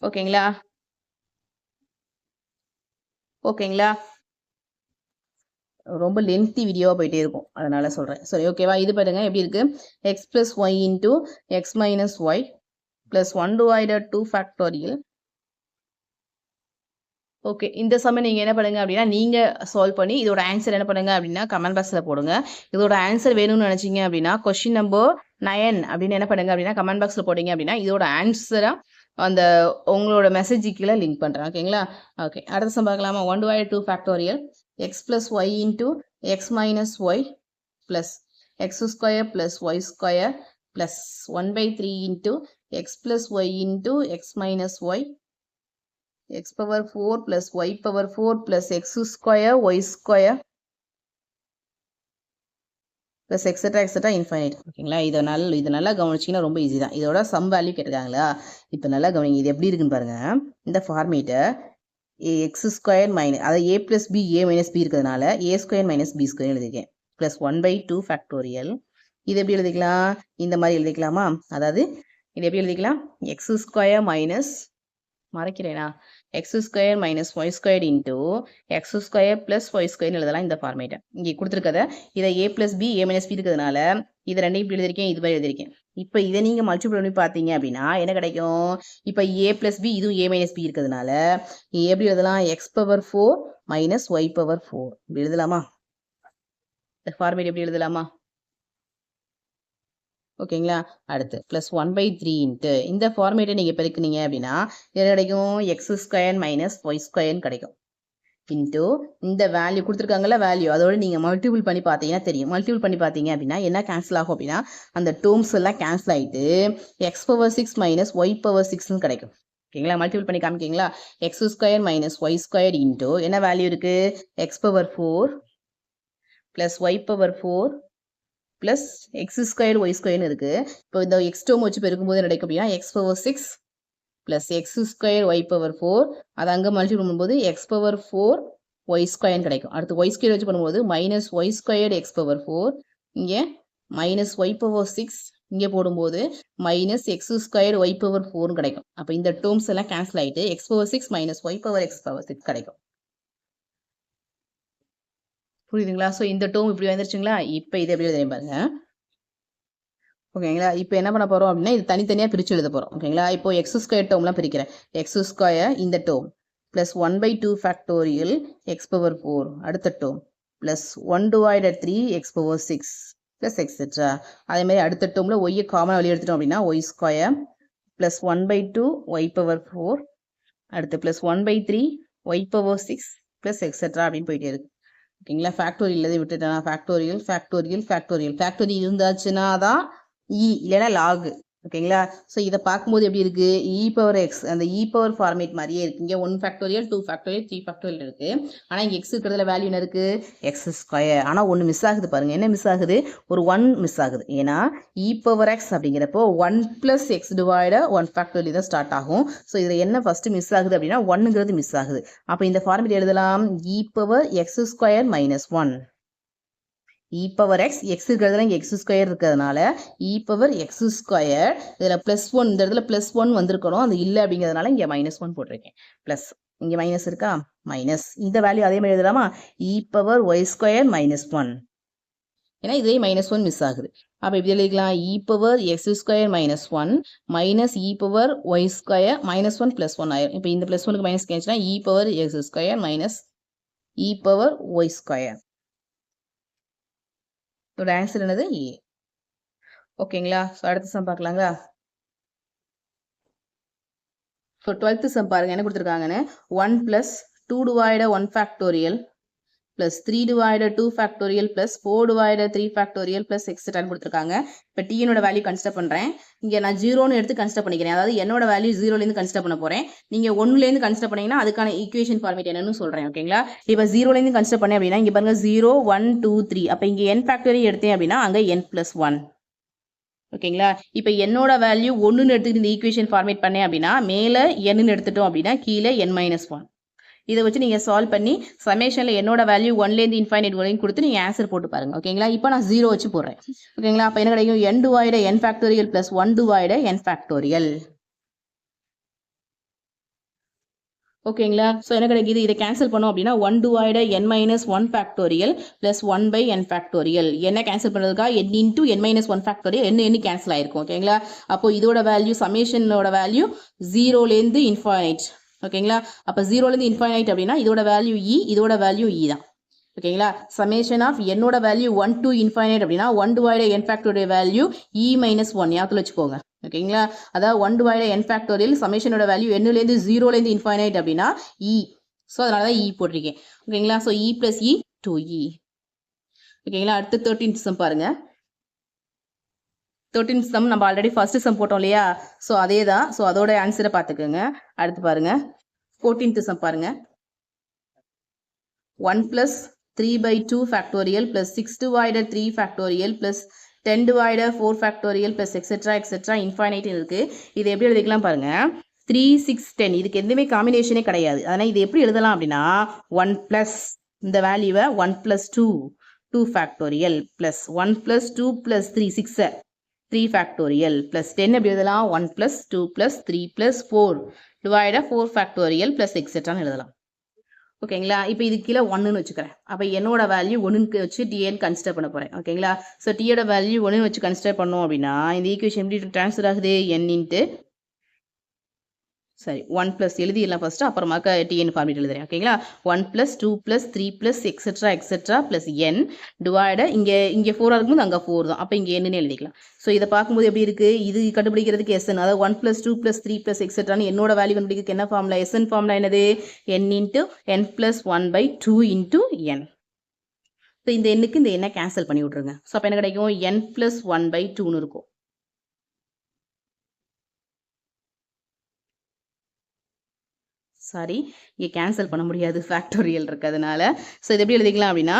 ஓகேங்களா? ஓகேங்களா? ரொம்ப லென்த்தி வீடியோவாக போயிட்டே இருக்கும் அதனால சொல்கிறேன். சரி ஓகேவா? இது பாருங்க எப்படி இருக்குது x + y into x - y plus 1 divided 2 factorial. Okay இந்த சமயம் நீங்கள் என்ன பண்ணுங்க அப்படின்னா நீங்கள் சால்வ் பண்ணி இதோட ஆன்சர் என்ன பண்ணுங்க அப்படின்னா கமெண்ட் பாக்ஸில் போடுங்க. இதோட ஆன்சர் வேணும்னு நினச்சிங்க அப்படின்னா கொஸ்டின் நம்பர் 9 அப்படின்னு என்ன பண்ணுங்க அப்படின்னா கமெண்ட் பாக்ஸில் போட்டிங்க அப்படின்னா இதோட ஆன்சராக அந்த உங்களோட மெசேஜ் கீழே லிங்க் பண்ணுறேன். ஓகேங்களா? ஓகே அடுத்த சம் பார்க்கலாமா 1 divided 2 factorial x + y into x - y plus x square plus y square plus 1/3 into x plus y into x minus y x power 4 plus y power 4 plus x square y square plus etcetera infinite. ஓகேங்களா, இது நல்லா கவனிச்சிங்கன்னா ரொம்ப easy தான். இதோட some value கேட்டிருக்காங்களா, இப்போ நல்லா கவனிங்க. இது எப்படி இருக்குன்னு பாருங்கள். இந்த ஃபார்மேட்டை எக்ஸ் ஸ்கொயர் மைனஸ், அதாவது a plus b a minus b இருக்கிறதுனால a square minus b square எழுதிருக்கேன். Plus 1/2 factorial. இது எப்படி எழுதிக்கலாம், இந்த மாதிரி எழுதிக்கலாமா? அதாவது இது எப்படி எழுதிக்கலாம், எக்ஸ் ஸ்கொயர் மைனஸ், மறைக்கிறேனா, x square minus y square into x square plus y ஸ்கொயர்னு எழுதலாம் இந்த ஃபார்மேட்டை. இங்கே கொடுத்துருக்கத இதை a plus b a minus b இருக்கிறதுனால இதை ரெண்டையும் இப்படி எழுதிருக்கேன், இது மாதிரி எழுதிருக்கேன். இப்போ இதை நீங்கள் மல்டிபிள் பண்ணி பார்த்தீங்க அப்படின்னா என்ன கிடைக்கும், இப்போ ஏ ப்ளஸ் பி இதுவும் ஏ மைனஸ் பி இருக்கிறதுனால எப்படி எழுதலாம், x power 4 minus y power 4 இப்படி எழுதலாமா? இந்த ஃபார்மேட் எப்படி எழுதலாமா? ஓகேங்களா, அடுத்து ப்ளஸ் 1/3 இன்ட்டு இந்த ஃபார்மேட்டை நீங்கள் பெருக்குனீங்க அப்படின்னா என்ன கிடைக்கும், எக்ஸ் ஸ்கொயர் மைனஸ் ஒய் ஸ்கொயர்னு கிடைக்கும். இன்ட்டு இந்த வேல்யூ கொடுத்துருக்காங்கல்ல வேல்யூ, அதோட நீங்கள் மல்டிபிள் பண்ணி பார்த்தீங்கன்னா தெரியும். மல்டிபிள் பண்ணி பார்த்தீங்க அப்படின்னா என்ன கேன்சல் ஆகும் அப்படின்னா அந்த டேர்ம்ஸ் எல்லாம் கேன்சல் ஆகிட்டு x power 6 minus y power 6ன்னு கிடைக்கும். ஓகேங்களா, மல்டிபிள் பண்ணி காமிக்கிங்களா, x square minus y square into என்ன வேல்யூ இருக்குது, x power 4 plus y power 4 plus x square y ஸ்கொயர்னு இருக்குது. இப்போ இந்த எக்ஸ் டேர்ம் வச்சு பெருக்கும்போது என்ன கிடைக்கும் அப்படின்னா x power 6 plus x square y power 4, அதை அங்கே மல்டிபிள் பண்ணும்போது எக்ஸ் பவர் 4 ஒய் ஸ்கொயர்னு கிடைக்கும். அடுத்து ஒய் ஸ்கொயர் வச்சு பண்ணும்போது minus y square x power 4, இங்கே மைனஸ் ஒய் பவர் 6, இங்கே போடும்போது minus x square y power 4னு கிடைக்கும். அப்போ இந்த டேர்ம்ஸ் எல்லாம் கேன்சல் ஆகிட்டு x power 6 minus y power x power 6 கிடைக்கும். புரியுதுங்களா? ஸோ இந்த டேர்ம் இப்படி வந்துருச்சுங்களா, இப்போ இது எப்படி எழுதுறேன் பாருங்க. ஓகேங்களா, இப்போ என்ன பண்ண போகிறோம் அப்படின்னா இது தனித்தனியாக பிரித்து எழுத போகிறோம். ஓகேங்களா, இப்போ எக்ஸ் ஸ்கொயர் டேர்ம்லாம் பிரிக்கிறேன். எக்ஸ் ஸ்கொயர் இந்த term plus 1/2 factorial x power 4 அடுத்த term plus 1/3 x power 6 plus etcetera. அதேமாதிரி அடுத்த டேர்மில் ஒய்யை காமனாக வெளியே எடுத்துட்டோம் அப்படின்னா y square plus 1/2 y power 4 அடுத்து plus 1/3 y power 6 plus etcetera அப்படின்னு போயிட்டே இருக்கு. ஓகேங்களா, ஃபேக்டோரியல் எதை விட்டுட்டேன்னா ஃபேக்டோரியல் ஃபேக்டோரியல் ஃபேக்டோரியல் ஃபேக்டோரியல் இருந்தாச்சுன்னா தான் இ இல்லைன்னா லாகு. ஓகேங்களா, ஸோ இதை பார்க்கும்போது எப்படி இருக்குது, இ பவர் எக்ஸ் அந்த இ பவர் ஃபார்மேட் மாதிரியே இருக்குது. இங்கே 1 ஃபேக்டோரியல் 2 ஃபேக்டோரியல் 3 ஃபேக்டோரியல் இருக்குது. ஆனால் இங்கே எக்ஸ் இருக்கிறதுல வேல்யூ என்ன இருக்குது, எக்ஸ் ஸ்கொயர். ஆனால் ஒன்று மிஸ் ஆகுது பாருங்கள், என்ன மிஸ் ஆகுது, ஒரு 1 மிஸ் ஆகுது. ஏன்னா இ பவர் எக்ஸ் அப்படிங்கிறப்போ 1 + x டிவைட 1 ஃபேக்டோரியல் தான் ஸ்டார்ட் ஆகும். ஸோ இதில் என்ன ஃபஸ்ட்டு மிஸ் ஆகுது அப்படின்னா 1ங்கிறது மிஸ் ஆகுது. அப்போ இந்த ஃபார்மேட் எழுதலாம் e power X square minus 1 e power X, X இருக்கிறதுல இங்கே எக்ஸ் ஸ்கொயர் இருக்கிறதுனால இ பவர் எக்ஸ் ஸ்கொயர், இதில் +1 இந்த இடத்துல +1 வந்திருக்கணும், அது இல்லை அப்படிங்கிறதுனால இங்கே -1 போட்டிருக்கேன். ப்ளஸ் இங்கே மைனஸ் இருக்கா, மைனஸ் இந்த வேல்யூ அதே மாதிரி எழுதலாமா, இ பவர் ஒய் ஸ்கொயர் -1 ஏன்னா இதே -1 மிஸ் ஆகுது. அப்போ இப்படி எழுதிக்கலாம் e power X square -1 minus e power Y square -1 +1 ஆயிரும். இப்போ இந்த +1க்கு minus கேன்சல்னா e power X square minus e power Y square. இதோட ஆன்சர் என்னது, ஏ. ஓகேங்களா, ஸோ அடுத்த சம் பார்க்கலாங்களா. ஸோ 12th சம் பாருங்க என்ன கொடுத்துருக்காங்கன்னு 1 + 2 / 1 factorial plus 3 / 2 factorial plus 4 / 3 factorial plus எக்ஸெட்ரான்னு கொடுத்துருக்காங்க. இப்போ டிஎனோட வேல்யூ கன்சிடர் பண்ணுறேன். இங்கே நான் 0ன்னு எடுத்து கன்சிடர் பண்ணிக்கிறேன். அதாவது என்னோட வேல்யூ 0லேருந்து கன்சிடர் பண்ண போகிறேன். நீங்கள் 1லேருந்து கன்சிடர் பண்ணிங்கன்னா அதுக்கான ஈக்குவேஷன் ஃபார்மேட் என்னன்னு சொல்கிறேன். ஓகேங்களா, இப்போ 0லேருந்து கன்சிடர் பண்ணேன் அப்படின்னா இங்கே பாருங்கள் 0 1 2 3. அப்போ இங்கே n ஃபேக்டோரியல் எடுத்தேன் அப்படின்னா அங்கே n+1. ஓகேங்களா, இப்போ என்னோட வேல்யூ 1ன்னு எடுத்துக்கிட்டு இந்த ஈக்குவேஷன் ஃபார்மேட் பண்ணேன் அப்படின்னா மேலே nன்னு எடுத்துட்டோம் அப்படின்னா கீழே n-1. இதை வச்சு நீங்கள் சால்வ் பண்ணி சமேஷனில் என்னோட வேல்யூ 1லேருந்து இன்ஃபைனைட் வரையும் கொடுத்து நீங்கள் ஆன்சர் போட்டு பாருங்கள். ஓகேங்களா, இப்போ நான் 0 வச்சு போடுறேன். ஓகேங்களா, அப்போ என்ன கிடைக்கும் n / n factorial plus 1 / n factorial. ஓகேங்களா, ஸோ என்ன கிடைக்குது, இதை கேன்சல் பண்ணோம் அப்படின்னா 1 / n-1 factorial plus 1/n factorial. என்ன கேன்சல் பண்ணுறதுக்கா n × n-1 ஃபேக்டோரியல் என்ன கேன்சல் ஆயிருக்கும். ஓகேங்களா, அப்போ இதோட வேல்யூ சமேஷனோட வேல்யூ 0லேருந்து இன்ஃபைனைட். ஓகேங்களா, அப்போ 0லேருந்து இன்ஃபைனைட் அப்படின்னா இதோட வேல்யூ இ, இதோட வேல்யூ இ தான். ஓகேங்களா, சமேஷன் ஆஃப் என்னோட வேல்யூ 1 to இன்ஃபைனைட் அப்படின்னா 1 / n ஃபேக்டோரியல் வேல்யூ e-1 ஞாபகத்தில் வச்சுக்கோங்க. ஓகேங்களா, அதாவது 1 / n ஃபேக்டோரியல் சமேஷனோட வேல்யூ n-லேருந்து 0லேருந்து இன்ஃபைனைட் அப்படின்னா இ. ஸோ அதனால தான் இ போட்டிருக்கேன். ஓகேங்களா, ஸோ இ + இ 2e. ஓகேங்களா, அடுத்து 13th சம் பாருங்க. 13th சம் நம்ம ஆல்ரெடி ஃபர்ஸ்ட் சம் போட்டோம் இல்லையா, ஸோ அதே தான். ஸோ அதோட ஆன்சரை பார்த்துக்கோங்க. அடுத்து பாருங்க 14th சம் பாருங்க. 1 + 3/2 factorial plus 6 divided 3 factorial plus 10 divided 4 factorial plus etc infinite இருக்கு. இது எப்படி எழுதிக்கலாம் பாருங்க. 3, 6, 10 இதுக்கு எதுவுமே காம்பினேஷனே கிடையாது. அதனால் இது எப்படி எழுதலாம் அப்படின்னா 1 plus இந்த வேல்யூவை 1 plus 2 2 factorial plus 1 plus 2 plus 3 6 3 factorial plus 10 எப்படி எழுதலாம் 1 plus 2 plus 3 plus 4 divided 4 factorial plus etc எழுதலாம். ஓகேங்களா, இப்போ இது கீழே 1ன்னு வச்சுக்கிறேன். அப்போ என்னோட வேல்யூ 1க்கு வச்சு டிஎன் கன்சிடர் பண்ண போகிறேன். ஓகேங்களா, ஸோ டியோட வேல்யூ 1ன்னு வச்சு கன்சிடர் பண்ணோம் அப்படின்னா இந்த ஈக்குவேஷன் எப்படி ட்ரான்ஸ்ஃபர் ஆகுது n இன்ட்டு 1 ப்ளஸ் எழுதிடலாம் ஃபஸ்ட்டு, அப்புறமாக்க டிஎன் ஃபார்மேட் எழுதுறேன். ஓகேங்களா, 1 + 2 + 3 + எக்ஸெட்ரா ப்ளஸ் n டிவைடு இங்கே 4 இருக்கும்போது அங்கே 4 தான். அப்போ இங்கே என்னன்னு எழுதிக்கலாம். ஸோ இதை பார்க்கும்போது எப்படி இருக்குது, இது கண்டுபிடிக்கிறதுக்கு SN, அதாவது 1 + 2 + 3 + எக்ஸெட்ரான்னு என்னோட வேல்யூ கண்டுபிடிக்கிறதுக்கு என்ன ஃபார்முலா, SN ஃபார்முலா என்னது, n × n + 1/2 × n. ஸோ இந்த எண்ணுக்கு இந்த எண்ணை கேன்சல் பண்ணி விட்ருங்க. ஸோ அப்போ என்ன கிடைக்கும், n + 1/2ன்னு இருக்கும். சாரி, இங்கே கேன்சல் பண்ண முடியாது, ஃபேக்டோரியல் இருக்கிறதுனால. ஸோ இது எப்படி எழுதிக்கலாம் அப்படின்னா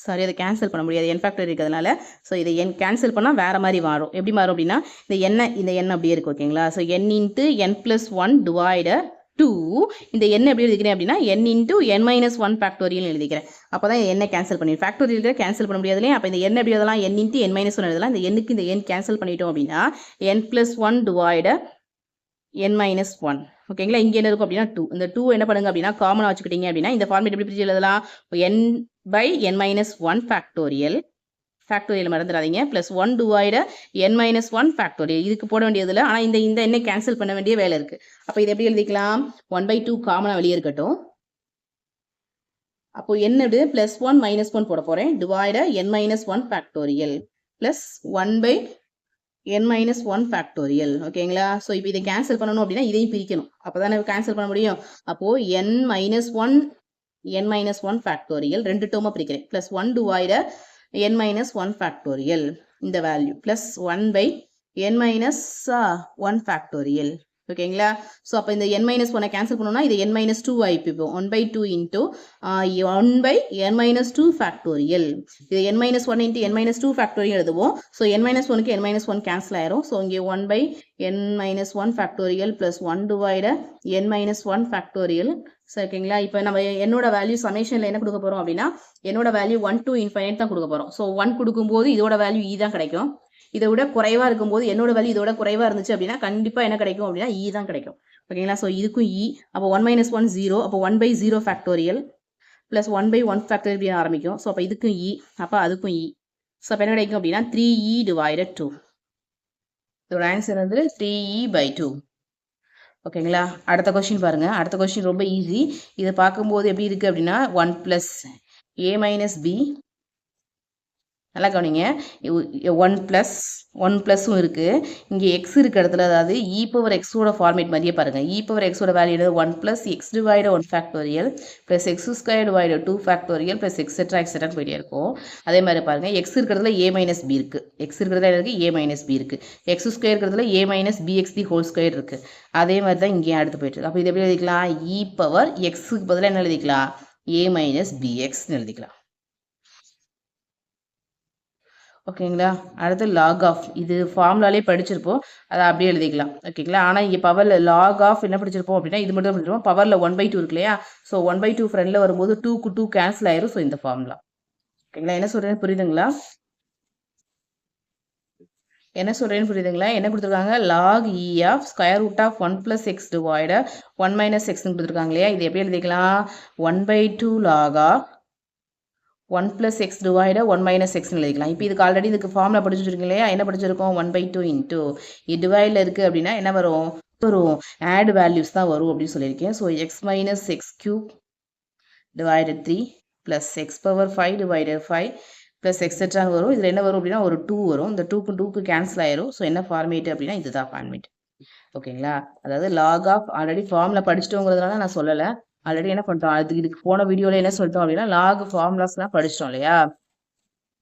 சாரி, அதை கேன்சல் பண்ண முடியாது, n ஃபேக்டர் இருக்கிறதுனால. ஸோ இதை n கேன்சல் பண்ணால் வேறு மாதிரி மாறும். எப்படி மாறும் அப்படின்னா இந்த எண்ணெய் அப்படியே இருக்குது. ஓகேங்களா, ஸோ n × n + 1 டிவைடு 2 இந்த n எப்படி எழுதிக்கிறேன் அப்படின்னா n × n - 1 ஃபேக்டோரியல் எழுதிக்கிறேன். அப்போ தான் என்ன கேன்சல் பண்ணி ஃபேக்டோரியல் கேன்சல் பண்ண முடியாது இல்லையா. அப்போ இந்த n எப்படி எழுதலாம், n × n - 1 எழுதலாம். இந்த எண்ணுக்கு இந்த n கேன்சல் பண்ணிட்டோம் அப்படின்னா n + 1 டிவைடு n - 1. ஓகேங்களா, இங்கே என்ன இருக்கும் அப்படின்னா 2. இந்த 2 என்ன பண்ணுங்க அப்படின்னா காமனாக வச்சுக்கிட்டீங்க அப்படின்னா இந்த ஃபார்மேட் எப்படி பிரித்து எழுதலாம், n/n - 1 ஃபேக்டோரியல் மறந்துடாதீங்க ப்ளஸ் 1 டிவைடு n - 1 ஃபேக்டோரியல். இதுக்கு போட வேண்டியதில்லை, ஆனால் இந்த எண்ணை கேன்சல் பண்ண வேண்டிய வேலை இருக்குது. அப்போ இதை எப்படி எழுதிக்கலாம், 1/2 காமனாக வெளியே இருக்கட்டும். அப்போ என்னது ப்ளஸ் 1 - 1 போட போகிறேன், divide n - 1 factorial plus 1/n - 1 factorial. ஓகேங்களா, ஸோ இப்போ இதை கேன்சல் பண்ணணும் அப்படின்னா இதையும் பிரிக்கணும், அப்போ தானே கேன்சல் பண்ண முடியும். அப்போது n - 1 ஃபேக்டோரியல் 2 டேர்மாக பிரிக்கிறேன், ப்ளஸ் 1 டிவைடு n - 1 ஃபேக்டோரியல் இந்த வேல்யூ ப்ளஸ் 1/n - 1 ஃபேக்டோரியல். ஓகேங்களா, ஸோ அப்போ இந்த n - 1 கேன்சல் பண்ணோம்னா இது n - 2 ஆகிப்போம். 1/2 × 1/n - 2 factorial. இது n - 1 × n - 2 ஃபேக்டோரியல் எழுதுவோம். ஸோ n - 1க்கு n - 1 கேன்சல் ஆயிரும். ஸோ இங்கே 1/n - 1 factorial plus 1 divide n - 1 factorial. சரி, ஓகேங்களா, இப்போ நம்ம என்னோட வேல்யூ சமேஷனில் என்ன கொடுக்க போகிறோம் அப்படின்னா என்னோட வேல்யூ 1 to infinite தான் கொடுக்க போகிறோம். ஸோ 1 கொடுக்கும்போது இதோட வேல்யூ e தான் கிடைக்கும். இதை விட குறைவாக இருக்கும்போது என்னோட வேல்யூ இதோட குறைவாக இருந்துச்சு அப்படின்னா கண்டிப்பாக என்ன கிடைக்கும் அப்படின்னா e தான் கிடைக்கும். ஓகேங்களா, ஸோ இதுக்கும் e, அப்போ 1 - 1 0, அப்போ 1/0 ஃபேக்டோரியல் ப்ளஸ் 1/1 ஃபேக்டோரியல் ஆரம்பிக்கும். ஸோ அப்போ இதுக்கும் e, அப்போ அதுக்கும் e. ஸோ அப்போ என்ன கிடைக்கும் அப்படின்னா 3e / 2. இதோட ஆன்சர் வந்து 3e/2. ஓகேங்களா, அடுத்த கொஸ்டின் பாருங்கள். அடுத்த கொஸ்டின் ரொம்ப ஈஸி. இதை பார்க்கும்போது எப்படி இருக்குது அப்படின்னா 1 + a - b, நல்லா கவனிங்க, 1 ப்ளஸும் இருக்குது. இங்கே எக்ஸ் இருக்க இடத்துல, அதாவது e⁻x ஃபார்மேட் மாதிரியே பாருங்கள். e⁻x value 1 + x divide 1 factorial plus x² divide 2 factorial plus etcetera போயிட்டே இருக்கும். அதே மாதிரி பாருங்கள், எக்ஸ் இருக்கிறதுல a - b இருக்குது, எக்ஸ் இருக்கிறதுல இருக்குது a - b இருக்குது, x² இருக்கிறதுல a - bx² இருக்குது. அதே மாதிரி தான் இங்கேயும் அடுத்து போயிட்டு இருக்கு. அப்போ இது எப்படி எழுதிக்கலாம், e⁻x பதிலாக என்ன எழுதிக்கலாம், a - bxன்னு எழுதிக்கலாம். ஓகேங்களா, அடுத்து லாக் ஆஃப், இது ஃபார்முலாலே படிச்சிருப்போம், அதை அப்படியே எழுதிக்கலாம். ஓகேங்களா, ஆனால் இங்கே பவரில் லாக் ஆஃப் என்ன படிச்சிருப்போம் அப்படின்னா இது மட்டும் தான் படிச்சிருப்போம். பவரில் 1/2 இருக்கு இல்லையா, ஸோ 1/2 ஃப்ரெண்டில் வரும்போது 2க்கு 2 கேன்சல் ஆயிரும். ஸோ இந்த ஃபார்முலா. ஓகேங்களா, என்ன சொல்கிறேன்னு புரியுதுங்களா, என்ன கொடுத்துருக்காங்க, log e of √1 + x divide 1 - xன்னு கொடுத்துருக்காங்க இல்லையா. இது எப்படி எழுதிக்கலாம், 1/2 லாக் ஆஃப் 1 + x டிவைடு 1 - xன்னு எழுதிக்கலாம். இப்போ இதுக்கு ஆல்ரெடி இதுக்கு ஃபார்முலா படிச்சுருக்கீங்க இல்லையா, என்ன படிச்சிருக்கோம், 1/2 இன்ட்டு இது டிவைடில் இருக்குது அப்படின்னா என்ன வரும், ஆட் வேல்யூஸ் தான் வரும் அப்படின்னு சொல்லியிருக்கேன். So x - x³ divide 3 plus x⁵ divide 5 plus எக்ஸெட்ரான்னு வரும். இதில் என்ன வரும் அப்படின்னா ஒரு 2 வரும். இந்த 2க்கு கேன்சல் ஆயிரும். ஸோ என்ன ஃபார்மேட் அப்படின்னா இதுதான் ஃபார்மேட். ஓகேங்களா, அதாவது லாக் ஆஃப் ஆல்ரெடி ஃபார்முலா படிச்சிட்டோங்கிறதுனால நான் சொல்லலை. ஆல்ரெடி என்ன பண்ணிட்டோம், இதுக்கு போன வீடியோவில் என்ன சொல்லிட்டோம் அப்படின்னா லாக் ஃபார்முலாஸ்லாம் படிச்சிட்டோம் இல்லையா.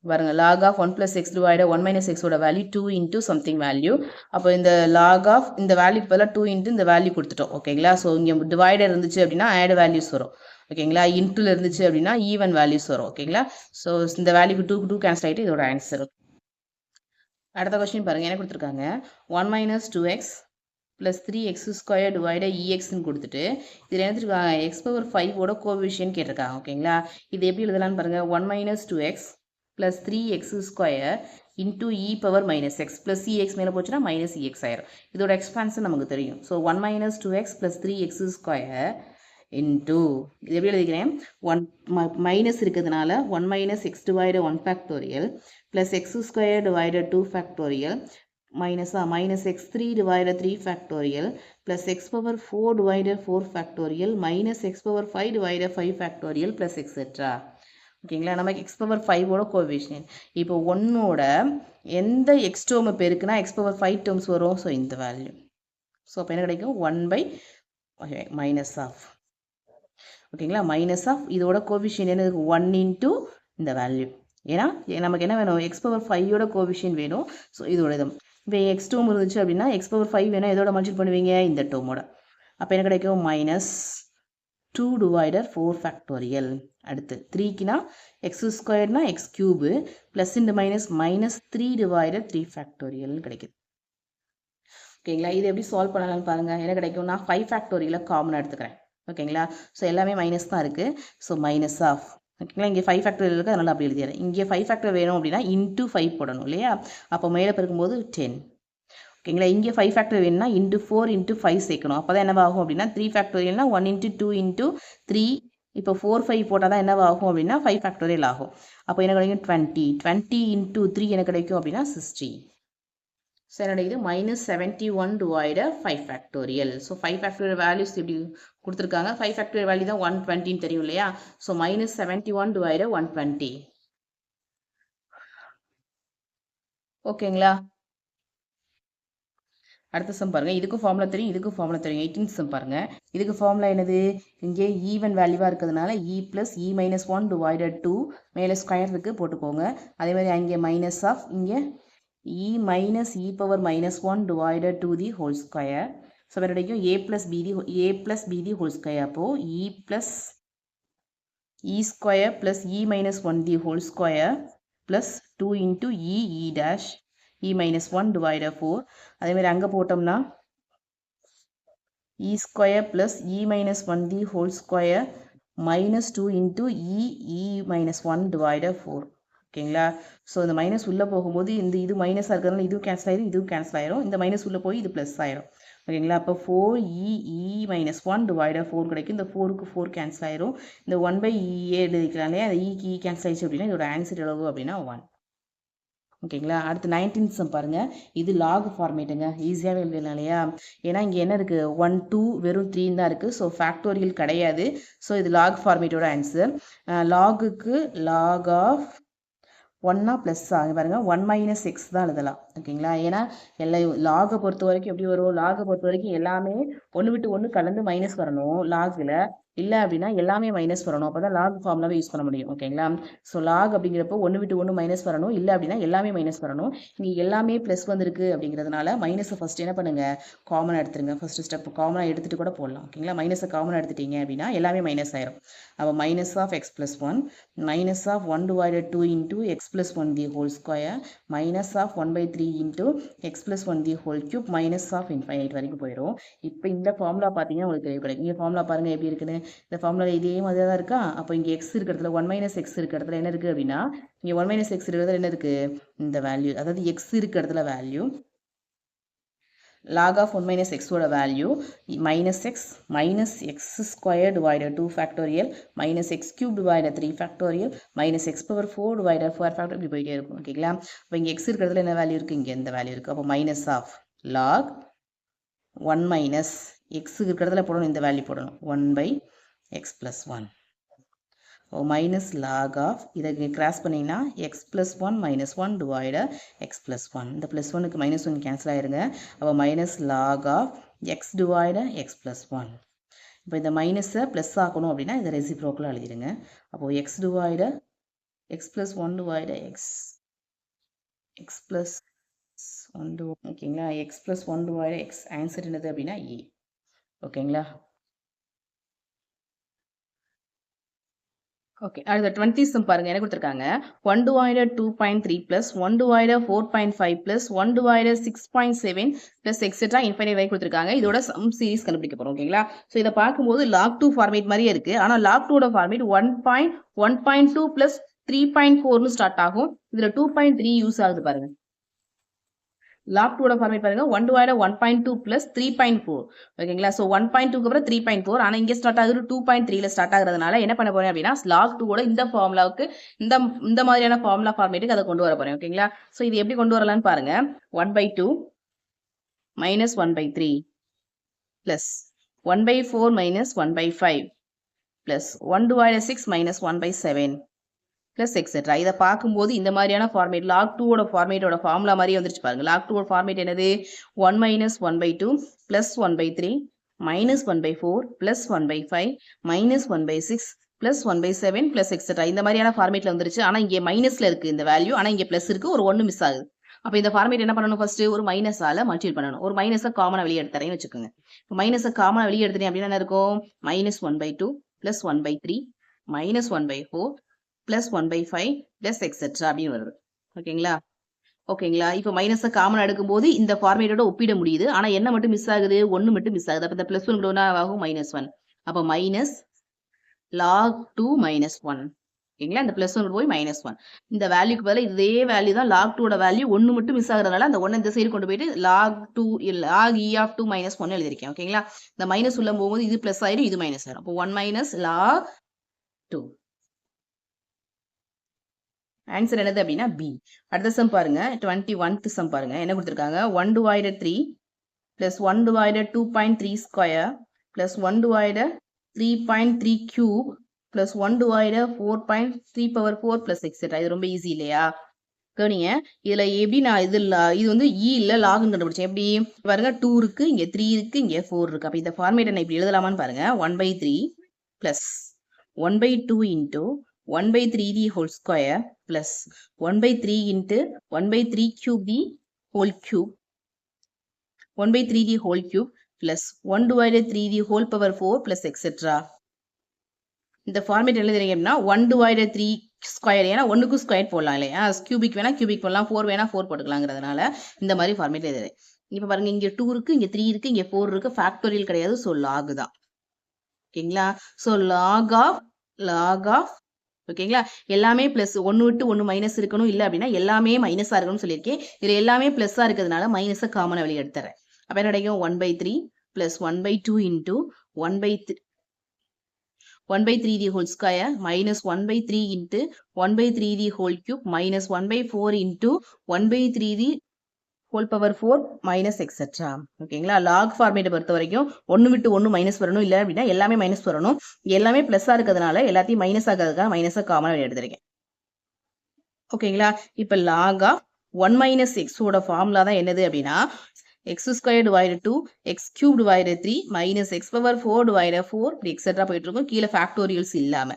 பாருங்க log of 1 plus x divided 1 minus x ஓட வேல்யூ 2 into something வேல்யூ. அப்போ இந்த log of இந்த வேல்யூ பதிலா 2 into இந்த வேல்யூ கொடுத்துட்டோம். ஓகேங்களா? ஸோ இங்கே டிவைடர் இருந்துச்சு அப்படின்னா ஆட் வேல்யூஸ் வரும். ஓகேங்களா? இன்ட்டுல இருந்துச்சு அப்படின்னா ஈவன் வேல்யூஸ் வரும். ஓகேங்களா? ஸோ இந்த வேல்யூக்கு 2 கேன்சல் ஆகிட்டு இதோட ஆன்சர். அடுத்த கொஸ்டின் பாருங்க என்ன கொடுத்துருக்காங்க 1 minus 2x plus 3x square divided exன்னு கொடுத்துட்டு இதில் என்ன கொடுத்துருக்காங்க x power 5 ஓட கோஎஃபிஷியன்ட் கேட்டிருக்காங்க. ஓகேங்களா? இது எப்படி எழுதலாம்னு பாருங்க 1 minus 2x plus 3x square into e power minus x plus ex மேலே போச்சுன்னா minus ex ஆயிரும். இதோட எக்ஸ்பான்ஷன் நமக்கு தெரியும். So 1 minus 2x plus 3x square into இது எப்படி எழுதிக்கிறேன் 1 மைனஸ் இருக்கிறதுனால 1 minus x divided 1 factorial plus x square divided 2 factorial minus x3 divided 3 factorial plus x power 4 divided 4 factorial minus x power 5 divided 5 factorial plus etc. ஓகேங்களா? நமக்கு x power 5 ஓட coefficient இப்போ 1ஓட எந்த x டேர்ம் பெருக்குனா x power 5 terms வரும். So இந்த value. So அப்போ என்ன கிடைக்கும் 1 by minus of. ஓகேங்களா? மைனஸ் ஆஃப் இதோட கோஎஃபிஷியன்ட் என்ன இருக்குது 1 into இந்த வேல்யூ. ஏன்னா நமக்கு என்ன வேணும் x power 5ஓட கோஎஃபிஷியன்ட் வேணும். ஸோ இதோட இது இப்போ x டேர்ம் இருந்துச்சு அப்படின்னா x power 5 வேணும் எதோட மல்டிப்ளை பண்ணுவீங்க இந்த டேர்மோட. அப்போ என்ன கிடைக்கும் மைனஸ் 2 divided 4 factorial. அடுத்து 3க்குனா x ஸ்கொயர்னா x கியூபு ப்ளஸ் இந்த மைனஸ் மைனஸ் 3 divided 3 factorial கிடைக்குது. ஓகேங்களா? இது எப்படி சால்வ் பண்ணலாம்னு பாருங்கள். என்ன கிடைக்கும் நான் 5 factorial காமனாக எடுத்துக்கிறேன். ஓகேங்களா? ஸோ எல்லாமே மைனஸ் தான் இருக்குது. So minus of. ஓகேங்களா? இங்கே 5 factorial இருக்குது அதனால் அப்படி எழுதிடுறேன். இங்கே 5 factorial வேணும் அப்படின்னா இன்ட்டு 5 போடணும் இல்லையா? அப்போ மேலே பெருக்கும்போது 10. ஓகேங்களா? இங்கே 5 factorial வேணும்னா இன்ட்டு 4 into 5 சேர்க்கணும். அப்போ தான் என்னவாகும் அப்படின்னா 3 factorialனா 1 into 2 into 3. இப்போ 4 5 போட்டால் தான் என்னவாகும் அப்படின்னா 5 factorial ஆகும். அப்போ என்ன கிடைக்கும் 20 into 3 என்ன கிடைக்கும் அப்படின்னா 60. ஸோ என்ன கிடைக்குது minus 71 divided 5 factorial. So 5 factorial values எப்படி கொடுத்துருக்காங்க 5 factorial வேல்யூ தான் 120 தெரியும் இல்லையா? So minus 71 divided 120. ஓகேங்களா? அடுத்த சம் பாருங்க. இதுக்கும் ஃபார்முலா தெரியும் இதுக்கும் ஃபார்முலா தெரியும். 18th சம் பாருங்க. இதுக்கு ஃபார்முலா என்னது இங்கே ஈவன் வேல்யூவாக இருக்கிறதுனால e + e - 1 divided 2 மேலே ஸ்கொயர் இருக்குது போட்டுக்கோங்க. அதே மாதிரி அங்கே மைனஸ் ஆஃப் இங்கே e minus e power minus 1 divided 2 the whole square. So வேறு கிடைக்கும் a plus b the whole square. அப்போது e plus e square plus e minus 1 the whole square plus 2 into e dash e minus 1 divided 4. அதே மாதிரி அங்கே போட்டோம்னா e square plus e minus 1 the whole square minus 2 into e minus 1 divided 4. ஓகேங்களா? So இந்த minus உள்ளே போகும்போது இது மைனஸாக இருக்கிறதுனால இதுவும் கேன்சல் ஆயிரும் இதுவும் கேன்சல் ஆயிரும். இந்த மைனஸ் உள்ளே போய் இது ப்ளஸ் ஆயிரும். ஓகேங்களா? அப்போ 4e minus 1 divided 4 கிடைக்கும். இந்த 4க்கு 4 கேன்சல் ஆயிரும். இந்த 1/e எழுதிக்கிறாங்க அந்த e கேன்சல் ஆயிடுச்சு அப்படின்னா இதோட ஆன்சர் எவ்வளவு அப்படின்னா 1. ஓகேங்களா? அடுத்து 19th சம் பாருங்கள். இது லாக் ஃபார்மேட்டுங்க. ஈஸியாகவே எழுதலாம் இல்லையா? ஏன்னா இங்கே என்ன இருக்குது 1 2 வெறும் 3 தான் இருக்குது. ஸோ ஃபேக்டோரியல் கிடையாது. ஸோ இது லாக் ஃபார்மேட்டோட ஆன்சர். லாகுக்கு லாக் ஆஃப் 1 ப்ளஸ் ஆகும் பாருங்கள் 1 minus x தான் எழுதலாம். ஓகேங்களா? ஏன்னா லாகை பொறுத்த வரைக்கும் எப்படி வரும் லாகை பொறுத்த வரைக்கும் எல்லாமே ஒன்று விட்டு ஒன்று கலந்து மைனஸ் வரணும் லாகில். இல்லை அப்படின்னா எல்லாமே மைனஸ் வரணும். அப்போ தான் லாக் ஃபார்முலாவே யூஸ் பண்ண முடியும். ஓகேங்களா? ஸோ லாக் அப்படிங்கிறப்போ ஒன்று விட்டு ஒன்று மைனஸ் வரணும். இல்லை அப்படின்னா எல்லாமே மைனஸ் வரணும். இங்கே எல்லாமே ப்ளஸ் வந்திருக்கு அப்படிங்கிறதுனால மைனஸை ஃபஸ்ட் என்ன பண்ணுங்கள் காமனாக எடுத்துருங்க. ஃபஸ்ட்டு ஸ்டெப் காமனாக எடுத்துகிட்டு கூட போடலாம். ஓகேங்களா? மைனஸை காமனாக எடுத்துட்டீங்க அப்படின்னா எல்லாமே மைனஸ் ஆயிரும். அப்போ minus of x + 1 minus of 1 divided 2 into x + 1 the whole square minus of 1/3 into x + 1 the whole cube minus of infinite வரைக்கும் போயிடும். இப்போ இந்த ஃபார்முலா பார்த்தீங்கன்னா உங்களுக்கு தெளிவு கிடைக்கும். இங்கே ஃபார்முலா பாருங்கள் எப்படி இருக்குன்னு. இந்த ஃபார்முலா இதே மாதிரி தான் இருக்கா? அப்போ இங்கே x இருக்கிறதுல 1 minus x இருக்கிறதுல என்ன இருக்குது அப்படின்னா இங்கே 1 minus x இருக்கிறதுல என்ன இருக்குது இந்த வேல்யூ. அதாவது x இருக்கிறதுல value log of 1 minus x ஓட value minus x square divided 2 factorial minus x cube divided 3 factorial minus x power 4 divided 4 factorial இப்படி போயிட்டே இருக்கும். ஓகேங்களா? அப்போ இங்கே x இருக்கிறதுல என்ன வேல்யூ இருக்குது இங்கே இந்த வேல்யூ இருக்குது. அப்போ minus of log 1 minus x இருக்கிறதுல போடணும் இந்த வேல்யூ போடணும் 1/x + 1. மைனஸ் லாக் ஆஃப் இதை கிராஸ் பண்ணிங்கன்னா x + 1 - 1 divided x + 1. இந்த +1க்கு -1 கேன்சல் ஆயிருங்க. அப்போ minus log of x divided x + 1. இப்போ இந்த மைனஸை ப்ளஸ் ஆக்கணும் அப்படின்னா இதை ரெசிப்ரோக்கலாக எழுதிடுங்க. அப்போது x divided x plus 1 divided x plus 1 ஓகேங்களா x plus 1 divided x answer என்னது அப்படின்னா a. ஓகேங்களா ஓகே அடுத்த 20 சம் பாருங்க என்ன கொடுத்துருக்காங்க 1 divided 2.3 plus 1 divided 4.5 plus 1 divided 6.7 plus etc. infinite வரை கொடுத்துருக்காங்க. இதோட சம் சீரிஸ் கண்டுபிடிக்க போறோம். ஓகேங்களா ஸோ இதை பார்க்கும்போது log 2 ஃபார்மேட் மாதிரியே இருக்கு. ஆனால் log 2 ஃபார்மேட் 1.2 plus 3.4 ஸ்டார்ட் ஆகும். இதுல 2.3 யூஸ் ஆகுது பாருங்க. log 2 ஃபார்மேட் பாருங்க 1 divided 1.2 plus 3.4 ஓகேங்களா ஸோ 1.2 அப்புறம் 3.4 ஆனால் இங்கே ஸ்டார்ட் ஆகுது 2.3ல ஸ்டார்ட் ஆகுறதுனால என்ன பண்ண போறேன் அப்படின்னா log 2 இந்த ஃபார்முலாவுக்கு இந்த மாதிரியான ஃபார்முலா ஃபார்மேட்டுக்கு அதை கொண்டு வர போறேன். ஓகேங்களா ஸோ இது எப்படி கொண்டு வரலாம்னு பாருங்க 1/2 minus 1/3 plus 1/4 minus 1/5 plus 1 divided 6 minus 1/7 plus etc. இதை பார்க்கும்போது இந்த மாதிரியான ஃபார்மேட் log 2 ஃபார்மேட்டோட ஃபார்முலா மாதிரியே வந்துருச்சு பாருங்க. log 2 ஃபார்மேட் என்னது 1 minus 1/2 plus 1/3 minus 1/4 plus 1/5 minus 1/6 plus 1/7 plus etc. இந்த மாதிரியான ஃபார்மேட்ல வந்துருச்சு. ஆனா இங்கே மைனஸ்ல இருக்கு இந்த வேல்யூ, ஆனா இங்கே பிளஸ் இருக்கு, ஒரு 1 மிஸ் ஆகுது. அப்ப இந்த ஃபார்மேட் என்ன பண்ணணும் ஃபர்ஸ்ட் ஒரு மைனஸால மல்டிபிள் பண்ணணும். ஒரு மைனஸை காமனா வெளியே எடுத்துறேன்னு வச்சுக்கோங்க. இப்போ மைனஸை காமனா வெளியே எடுத்துட்டேன் அப்படின்னா என்ன இருக்கும் minus 1/2 plus 1/3 minus 1/4 plus 1/5 plus etc. அப்படின்னு வருது. ஓகேங்களா இப்போ மைனஸை காமன் எடுக்கும்போது இந்த ஃபார்மேட்டோட ஒப்பிட முடியுது. ஆனா என்ன மட்டும் மிஸ் ஆகுது 1 மட்டும் மிஸ் ஆகுது. அப்ப இந்த பிளஸ் 1 என்ன ஆகும் -1. அப்ப மைனஸ் log 2 -1. ஓகேங்களா இந்த பிளஸ் 1 போய் -1. இந்த வேல்யூக்கு பதிலா இதே வேல்யூ தான் log 2 வேல்யூ 1 மட்டும் மிஸ் ஆகுறதுனால அந்த 1 இந்த சைடு கொண்டு போயிட்டு log e of 2 -1 எழுதிருக்கேன். ஓகேங்களா இந்த மைனஸ் உள்ள போகும்போது இது பிளஸ் ஆயிடும், இது மைனஸ் ஆயிடும். அப்போ 1 minus log 2. ஆன்சர் என்னது அப்படின்னா B. அடுத்த சம் பாருங்க 21th சம் பாருங்க என்ன கொடுத்துருக்காங்க 1 divided 3 plus 1 divided 2.3 square plus 1 divided 3.3 cube plus 1 divided 4.3 power 4 plus etc. இது ரொம்ப ஈஸி இல்லையா கவனிங்க. இதுல எப்படி நான் இது வந்து E இல்ல லாக்னு கண்டுபிடிச்சேன். எப்படி பாருங்க 2 இருக்கு, இங்க 3 இருக்கு, இங்க 4 இருக்கு. அப்ப இந்த ஃபார்மேட் நான் இப்படி எழுதலாமான்னு பாருங்க 1/3 plus 1/2 into 1/3 the whole square plus 1/3 into 1/3 cube the whole cube 1/3 the whole cube plus 1 divided 3 the whole power 4 plus etc. இந்த ஃபார்மேட் எழுதுறீங்கன்னா 1 divided 3 ஸ்கொயர், ஏன்னா 1க்கு ஸ்கொயர் போடலாம் இல்லையா, கியூபிக் வேணா கியூபிக் போடலாம், 4 வேணா 4 போட்டுக்கலாங்கிறதுனால இந்த மாதிரி ஃபார்மேட் எழுதுறேன். இப்போ பாருங்க இங்க 2 இருக்கு, இங்க 3 இருக்கு, இங்க 4 இருக்கு, ஃபேக்டோரியல் கிடையாது, ஸோ லாக் தான். ஓகேங்களா ஸோ லாக் ஆஃப் ஓகேங்களா எல்லாமே பிளஸ் 1 விட்டு 1 மைனஸ் இருக்கணும், இல்லை அப்படின்னா எல்லாமே மைனஸா இருக்கணும்னு சொல்லியிருக்கேன். இதுல எல்லாமே பிளஸ்ஸா இருக்கிறதுனால மைனஸை காமனா வெளியே எடுத்துறேன். அப்ப என்ன கிடைக்கும் 1/3 plus 1/2 into 1/3 the whole square minus 1/3 into 1/3 the whole cube minus 1/4 into 1/3 the whole power 4 minus etc. ஓகேங்களா லாக் ஃபார்மேட்டை பொறுத்த வரைக்கும் 1 விட்டு 1 மைனஸ் வரணும், இல்லை அப்படின்னா எல்லாமே மைனஸ் வரணும். எல்லாமே பிளஸ்ஸா இருக்கிறதுனால எல்லாத்தையும் மைனஸ் ஆகிறதுக்காக மைனஸை காமனா எடுத்துருக்கேன். ஓகேங்களா இப்போ லாக் ஆஃப் 1 minus x ஓட ஃபார்முலா தான் என்னது அப்படின்னா x square divided 2 x cube divided 3 minus x power 4 divided 4 இப்படி எக்ஸெட்ரா போயிட்டு இருக்கும், கீழே ஃபேக்டோரியல்ஸ் இல்லாம.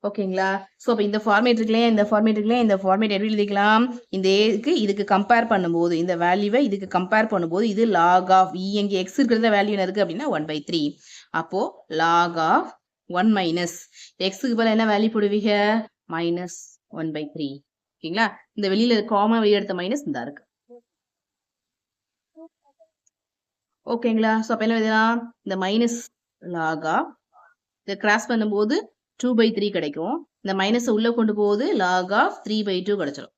ஓகேங்களா ஸோ அப்போ இந்த ஃபார்மேட் இருக்குல்லையா, இந்த ஃபார்மேட் எப்படி எழுதிக்கலாம், இந்த இதுக்கு கம்பேர் பண்ணும்போது இந்த வேல்யூவை இதுக்கு கம்பேர் பண்ணும்போது இது லாக் ஆஃப் இங்க எக்ஸ் இருக்கிறத வேல்யூ என்ன இருக்கு அப்படின்னா 1/3. அப்போ லாக் ஆஃப் 1 மைனஸ் எக்ஸுக்கு பதில் என்ன வேல்யூ போடுவீங்க -1/3. ஓகேங்களா இந்த வெளியில காமன் வெளியே எடுத்த மைனஸ் இந்த இருக்கு. ஓகேங்களா ஸோ அப்போ என்ன எழுதலாம் இந்த மைனஸ் லாக் ஆஃப் இதை கிராஸ் பண்ணும்போது 2/3 கிடைக்கும், இந்த மைனஸை உள்ள கொண்டு போகுது லாக் ஆஃப் 3/2 கிடைச்சிடும்.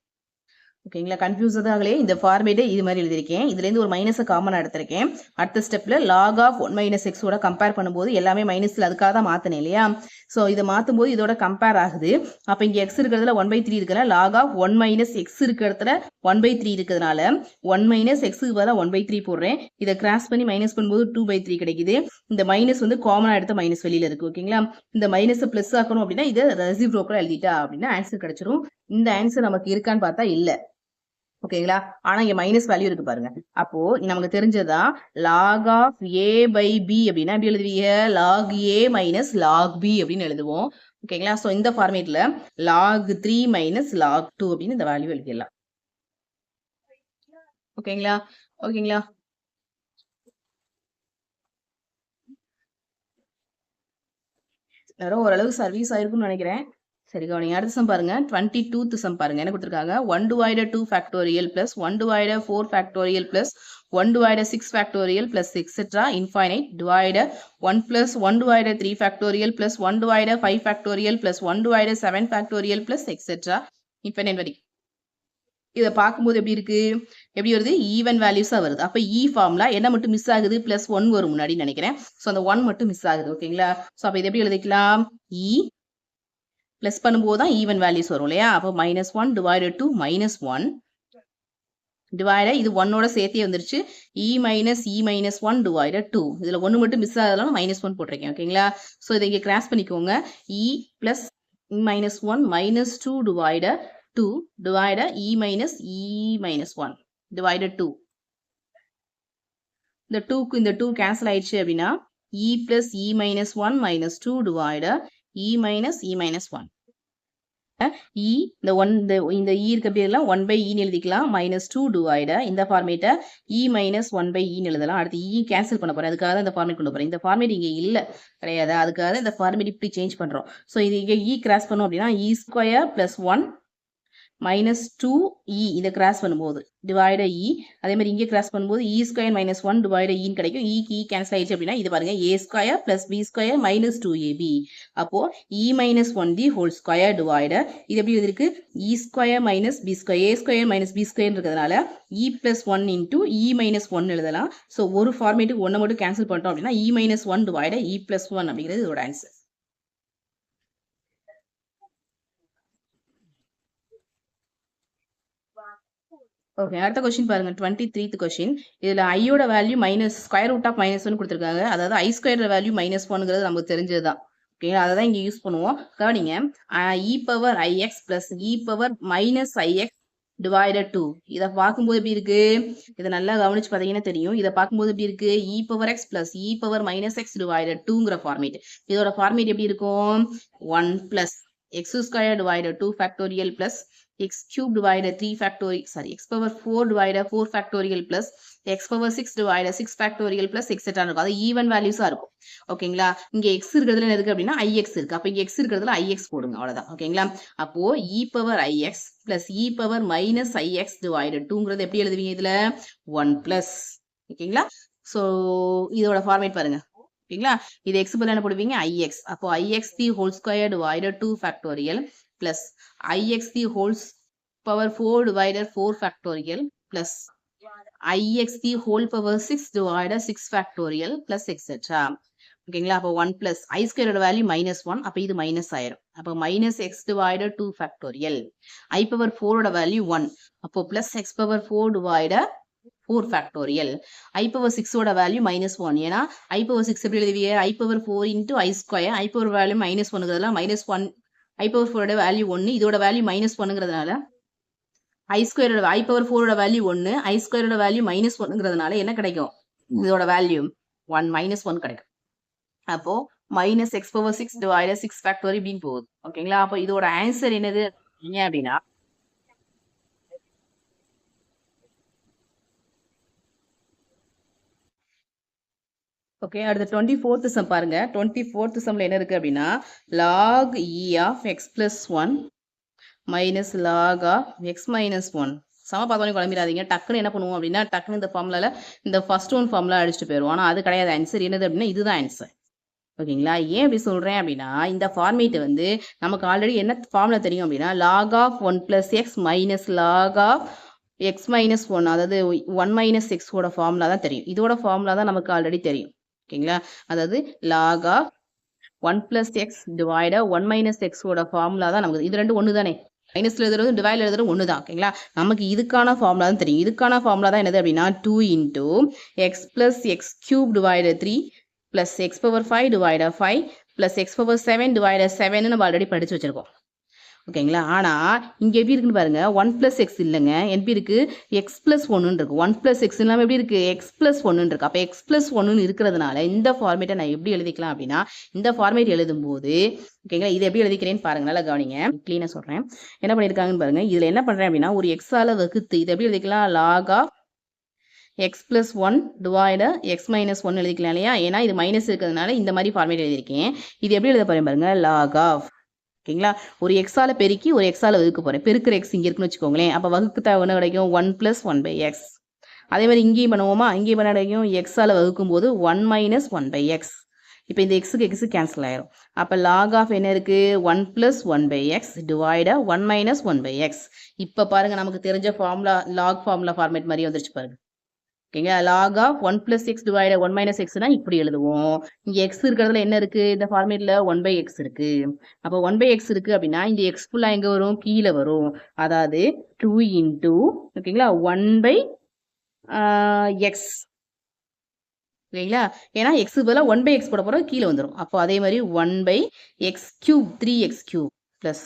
ஓகேங்களா கன்ஃபியூஸ் ஆகலே இந்த ஃபார்மேட்டை இது மாதிரி எழுதியிருக்கேன். இதுலேருந்து ஒரு மைனஸை காமனாக எடுத்திருக்கேன். அடுத்த ஸ்டெப்ல லாக் ஆஃப் 1 minus x ஓட கம்பேர் பண்ணும்போது எல்லாமே மைனஸ்ல அதுக்காக தான் மாற்றினேன் இல்லையா, ஸோ இதை மாற்றும் போது இதோட கம்பேர் ஆகுது. அப்போ இங்கே எக்ஸ் இருக்கிறதுல 1/3 இருக்கிற லாக் ஆஃப் 1 minus x இருக்கிறதுல 1/3 இருக்கிறதுனால 1 minus x பதிலாக 1/3 போடுறேன். இதை கிராஸ் பண்ணி மைனஸ் பண்ணும்போது 2/3 கிடைக்குது. இந்த மைனஸ் வந்து காமனாக எடுத்த மைனஸ் வெளியில இருக்கு. ஓகேங்களா இந்த மைனஸை பிளஸ் ஆக்கணும் அப்படின்னா இதை ரெசிப்ரோக்கலா எழுதிட்டா அப்படின்னா ஆன்சர் கிடைச்சிரும். இந்த ஆன்சர் நமக்கு இருக்கான்னு பார்த்தா இல்லை. ஓகேங்களா ஆனா இங்க மைனஸ் வேல்யூ இருக்கு பாருங்க. அப்போ நமக்கு தெரிஞ்சதா log of a by b அப்படின்னா எப்படி எழுதுவீங்க log a minus log b அப்படின்னு எழுதுவோம். ஓகேங்களா. ஸோ இந்த ஃபார்மேட்ல log 3 மைனஸ் log 2 அப்படின்னு இந்த வேல்யூ எழுதிடலாம். ஓகேங்களா ஓகேங்களா. எல்லாரும் ஓரளவுக்கு சர்வீஸ் ஆயிருக்கும்னு நினைக்கிறேன். சரி கவனிங்க. அடுத்த சம் பாருங்க. 22th சம் பாருங்க. என்ன கொடுத்துருக்காங்க? 1 divided 2 factorial plus 1 divided 4 factorial plus 1 divided 6 factorial plus etc. infinite divided 1 plus 1 divided 3 factorial plus 1 divided 5 factorial plus 1 divided 7 factorial plus etc. infinite வரைக்கும். இதை பார்க்கும்போது எப்படி இருக்கு? எப்படி வருது? ஈவன் வேல்யூஸா வருது. அப்ப இ ஃபார்ம்ல என்ன மட்டும் மிஸ் ஆகுது? +1 வரும் முன்னாடி நினைக்கிறேன். ஸோ அந்த 1 மட்டும் மிஸ் ஆகுது. ஓகேங்களா. ஸோ அப்ப இது எப்படி எழுதிக்கலாம்? இ பிளஸ் பண்ணும்போது தான் ஈவன் வேல்யூஸ் வரும் இல்லையா? அப்போ -1 divided to -1 டிவைடட் இது 1ஓட சேர்த்தே வந்துருச்சு. இ மைனஸ் 1 divided 2. இதுல 1 மட்டும் மிஸ் ஆகுதுனால -1 போட்டிருக்கேன். ஓகேங்களா. ஸோ இதை இங்கே கிராஸ் பண்ணிக்கோங்க. இ plus -1 -2 divided 2 divided e minus 1 divided 2. இந்த 2க்கு இந்த 2 கேன்சல் ஆயிடுச்சு அப்படின்னா e plus e minus 1 minus 2 divided e minus 1. e இந்த e இருக்க பேர்லாம் 1 by e எழுதிக்கலாம். -2 divided இந்த ஃபார்மேட்டை e minus 1 by e எழுதலாம். அடுத்து e கேன்சல் பண்ண போறேன். அதுக்காக இந்த ஃபார்மேட் கொண்டு போறேன். இந்த ஃபார்மேட் இங்க இல்ல கிடையாது. அதுக்காக இந்த ஃபார்மேட் இப்படி சேஞ்ச் பண்றோம். ஸோ இது இங்க e கிராஸ் பண்ணோம் அப்படின்னா e ஸ்கொயர் பிளஸ் 1 -2e இதை கிராஸ் பண்ணும்போது டிவைட e. அதே மாதிரி இங்கே கிராஸ் பண்ணும்போது e ஸ்கொயர் -1 டிவைட e கிடைக்கும். e கேன்சல் ஆயிடுச்சு அப்படின்னா இது பாருங்க a square plus b square -2ab. அப்போ e -1 தி ஹோல் ஸ்கொயர் டிவைட இது எப்படி இருக்கு? e square minus b square a square minus b square இருக்கிறதுனால e பிளஸ் 1 இன்டூ e -1 எழுதலாம். ஸோ ஒரு ஃபார்மேட்டுக்கு ஒன்றை மட்டும் கேன்சல் பண்ணிட்டோம் அப்படின்னா e -1 டிவைட e பிளஸ் 1 அப்படிங்கிறது இதோட ஆன்சர். ஓகே. அடுத்த கொஸ்டின் பாருங்க. 23th question. இதுல ஐயோட வேல்யூ ஸ்கொயர் ரூட் ஆஃப் -1 கொடுத்துருக்காங்க. அதாவது ஐ ஸ்கொயர் வேல்யூ -1ங்கிறது நமக்கு தெரிஞ்சதுதான். ஓகேங்களா. அதை தான் இங்க யூஸ் பண்ணுவோம். கவனிங்க. e power ix plus e power -ix divided 2. இதை பார்க்கும்போது எப்படி இருக்கு? இதை நல்லா கவனிச்சு பார்த்தீங்கன்னா தெரியும். இதை பார்க்கும்போது எப்படி இருக்கு? e power x plus e power -x divided 2ங்கிற ஃபார்மேட். இதோட ஃபார்மேட் எப்படி இருக்கும்? 1 plus x square divided 2 factorial plus x cube divided 3 factorial, sorry, x power 4 divided 4 factorial plus x power 6 divided 6 factorial plus etc. இருக்கும். அது even வேல்யூஸா இருக்கும். ஓகேங்களா. இங்க x இருக்கிறதுல என்ன இருக்கு அப்படின்னா ix இருக்கு. அப்ப இங்க x இருக்கிறதுல ix போடுங்க. அவ்வளவுதான். ஓகேங்களா. அப்போ e power ix plus e power minus ix divided 2ங்கிறது எப்படி எழுதுவீங்க? இதுல 1 plus. ஓகேங்களா. சோ இதோட ஃபார்மேட் பாருங்க. ஓகேங்களா. இது x பதிலா என்ன போடுவீங்க? ix. அப்போ ix the whole square divided 2 factorial plus ix the whole power 4 divided 4 factorial plus ix the whole power 6 divided 6 factorial plus etc. ஓகேங்களா. அப்போ 1 plus i square வேல்யூ -1. அப்போ இது மைனஸ் ஆயிரும். அப்போ -x divided 2 factorial. i power 4 வேல்யூ 1. அப்போ plus x power 4 divided 4 factorial. i power 6 value -1. ஏன்னா i power 6 எப்படி எழுதுவீங்க? i power 4 into i square. i power வேல்யூ -1ங்கிறதுல -1. i power 4 வேல்யூ 1. இதோட வேல்யூ -1ங்கிறதுனால i ஸ்கொயர் i power 4 வேல்யூ 1. i ஸ்கொயரோட வேல்யூ -1ங்கிறதுனால என்ன கிடைக்கும்? இதோட வேல்யூ 1 -1 கிடைக்கும். அப்போ -x power 6 divided 6 factorial இப்படின்னு போகுது. ஓகேங்களா. அப்போ இதோட ஆன்சர் என்னது அப்படின்னா ஓகே. அடுத்த 24th சம் பாருங்க. 24th சம்ல என்ன இருக்கு அப்படின்னா log e of x plus 1 minus log of x minus 1. சம பார்த்தோன்னே குழம்பிடாதீங்க. டக்குன்னு என்ன பண்ணுவோம் அப்படின்னா டக்குன்னு இந்த ஃபார்முலால இந்த ஃபர்ஸ்ட் ஒன் ஃபார்முலா அடிச்சுட்டு போயிடுவோம். ஆனால் அது கிடையாது. ஆன்சர் என்னது அப்படின்னா இதுதான் ஆன்சர். ஓகேங்களா. ஏன் அப்படி சொல்றேன் அப்படின்னா இந்த ஃபார்மேட் வந்து நமக்கு ஆல்ரெடி என்ன ஃபார்முலா தெரியும் அப்படின்னா log of 1 plus x minus log of x minus 1, அதாவது 1 minus x ஓட ஃபார்முலா தான் தெரியும். இதோட ஃபார்முலா தான் நமக்கு ஆல்ரெடி தெரியும். ஓகேங்களா. அதாவது log of 1 plus x divided 1 minus x ஓட ஃபார்முலா தான் நமக்கு. இது ரெண்டு ஒன்று தானே. மைனஸ்ல எழுதுறது டிவைட்ல எழுதுறது ஒன்று தான். ஓகேங்களா. நமக்கு இதுக்கான ஃபார்முலா தான் தெரியும். இதுக்கான ஃபார்முலா தான் என்னது அப்படின்னா 2 into x plus x cube divided 3 plus x power 5 divided 5 plus x power 7 divided 7 நம்ம ஆல்ரெடி படிச்சு வச்சிருக்கோம். ஓகேங்களா. ஆனால் இங்கே எப்படி இருக்குன்னு பாருங்க, 1 + x இல்லைங்க, எப்படி இருக்கு x + 1 இருக்கு. 1 + x இல்லாமல் எப்படி இருக்கு x + 1 இருக்கு. அப்போ x + 1 இருக்கிறதுனால இந்த ஃபார்மேட்டை நான் எப்படி எழுதிக்கலாம் அப்படின்னா, இந்த ஃபார்மேட் எழுதும்போது ஓகேங்களா, இது எப்படி எழுதிக்கிறேன்னு பாருங்க, நல்லா கவனிங்க, க்ளீனாக சொல்கிறேன். என்ன பண்ணியிருக்காங்கன்னு பாருங்க, இதில் என்ன பண்ணுறேன் அப்படின்னா ஒரு எக்ஸால வகுத்து இதை எப்படி எழுதிக்கலாம், log of x + 1 divided x - 1 எழுதிக்கலாம் இல்லையா. ஏன்னா இது மைனஸ் இருக்கிறதுனால இந்த மாதிரி ஃபார்மேட் எழுதியிருக்கேன். இது எப்படி எழுத போறேன் பாருங்க, log of ஓகேங்களா, ஒரு எக்ஸால பெருக்கி ஒரு எக்ஸால வகுக்க போறேன். பெருக்கிற எக்ஸ் இங்கே இருக்குன்னு வச்சுக்கோங்களேன். அப்போ வகுக்கு தேவை என்ன கிடைக்கும், 1 + 1/x. அதே மாதிரி இங்கேயும் பண்ணுவோமா, இங்கேயும் பண்ண கிடைக்கும், எக்ஸால வகுக்கும் போது 1 - 1/x. இப்போ இந்த எக்ஸுக்கு எக்ஸு கேன்சல் ஆயிரும். அப்போ log of என்ன இருக்கு, 1 + 1/x divided 1 - 1/x. இப்போ பாருங்க நமக்கு தெரிஞ்ச ஃபார்முலா log ஃபார்முலா ஃபார்மேட் மாதிரி வந்துருச்சு பாருங்க. ஓகேங்க, log of 1 + x divided 1 - x இப்படி எழுதுவோம். இங்க x இருக்கிறதுல என்ன இருக்கு, இந்த ஃபார்மேட்ல 1/x இருக்கு. அப்போ 1/x இருக்கு அப்படின்னா இந்த x ஃபுல்லா எங்க வரும், கீழே வரும். அதாவது 2 into ஓகேங்களா 1/x. ஓகேங்களா, ஏன்னா x பதிலா 1/x போட போறோம், கீழே வந்துடும். அப்போ அதே மாதிரி 1/x³ 3x³ plus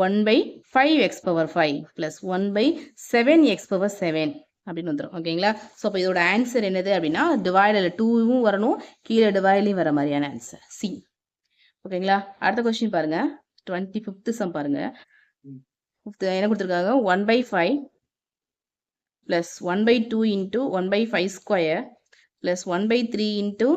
1/5x⁵ plus 1/7x⁵ அப்படின்னு வந்துடும். ஓகேங்களா, ஸோ அப்போ இதோட ஆன்சர் என்னது அப்படின்னா டிவைடில் 2வும் வரணும், கீழே டிவைட்லையும் வர மாதிரியான ஆன்சர் சி. ஓகேங்களா, அடுத்த கொஸ்டின் பாருங்க, 25th சம் பாருங்க. என்ன கொடுத்துருக்காங்க, 1/5 plus 1/2 into 1/5² plus 1/3 into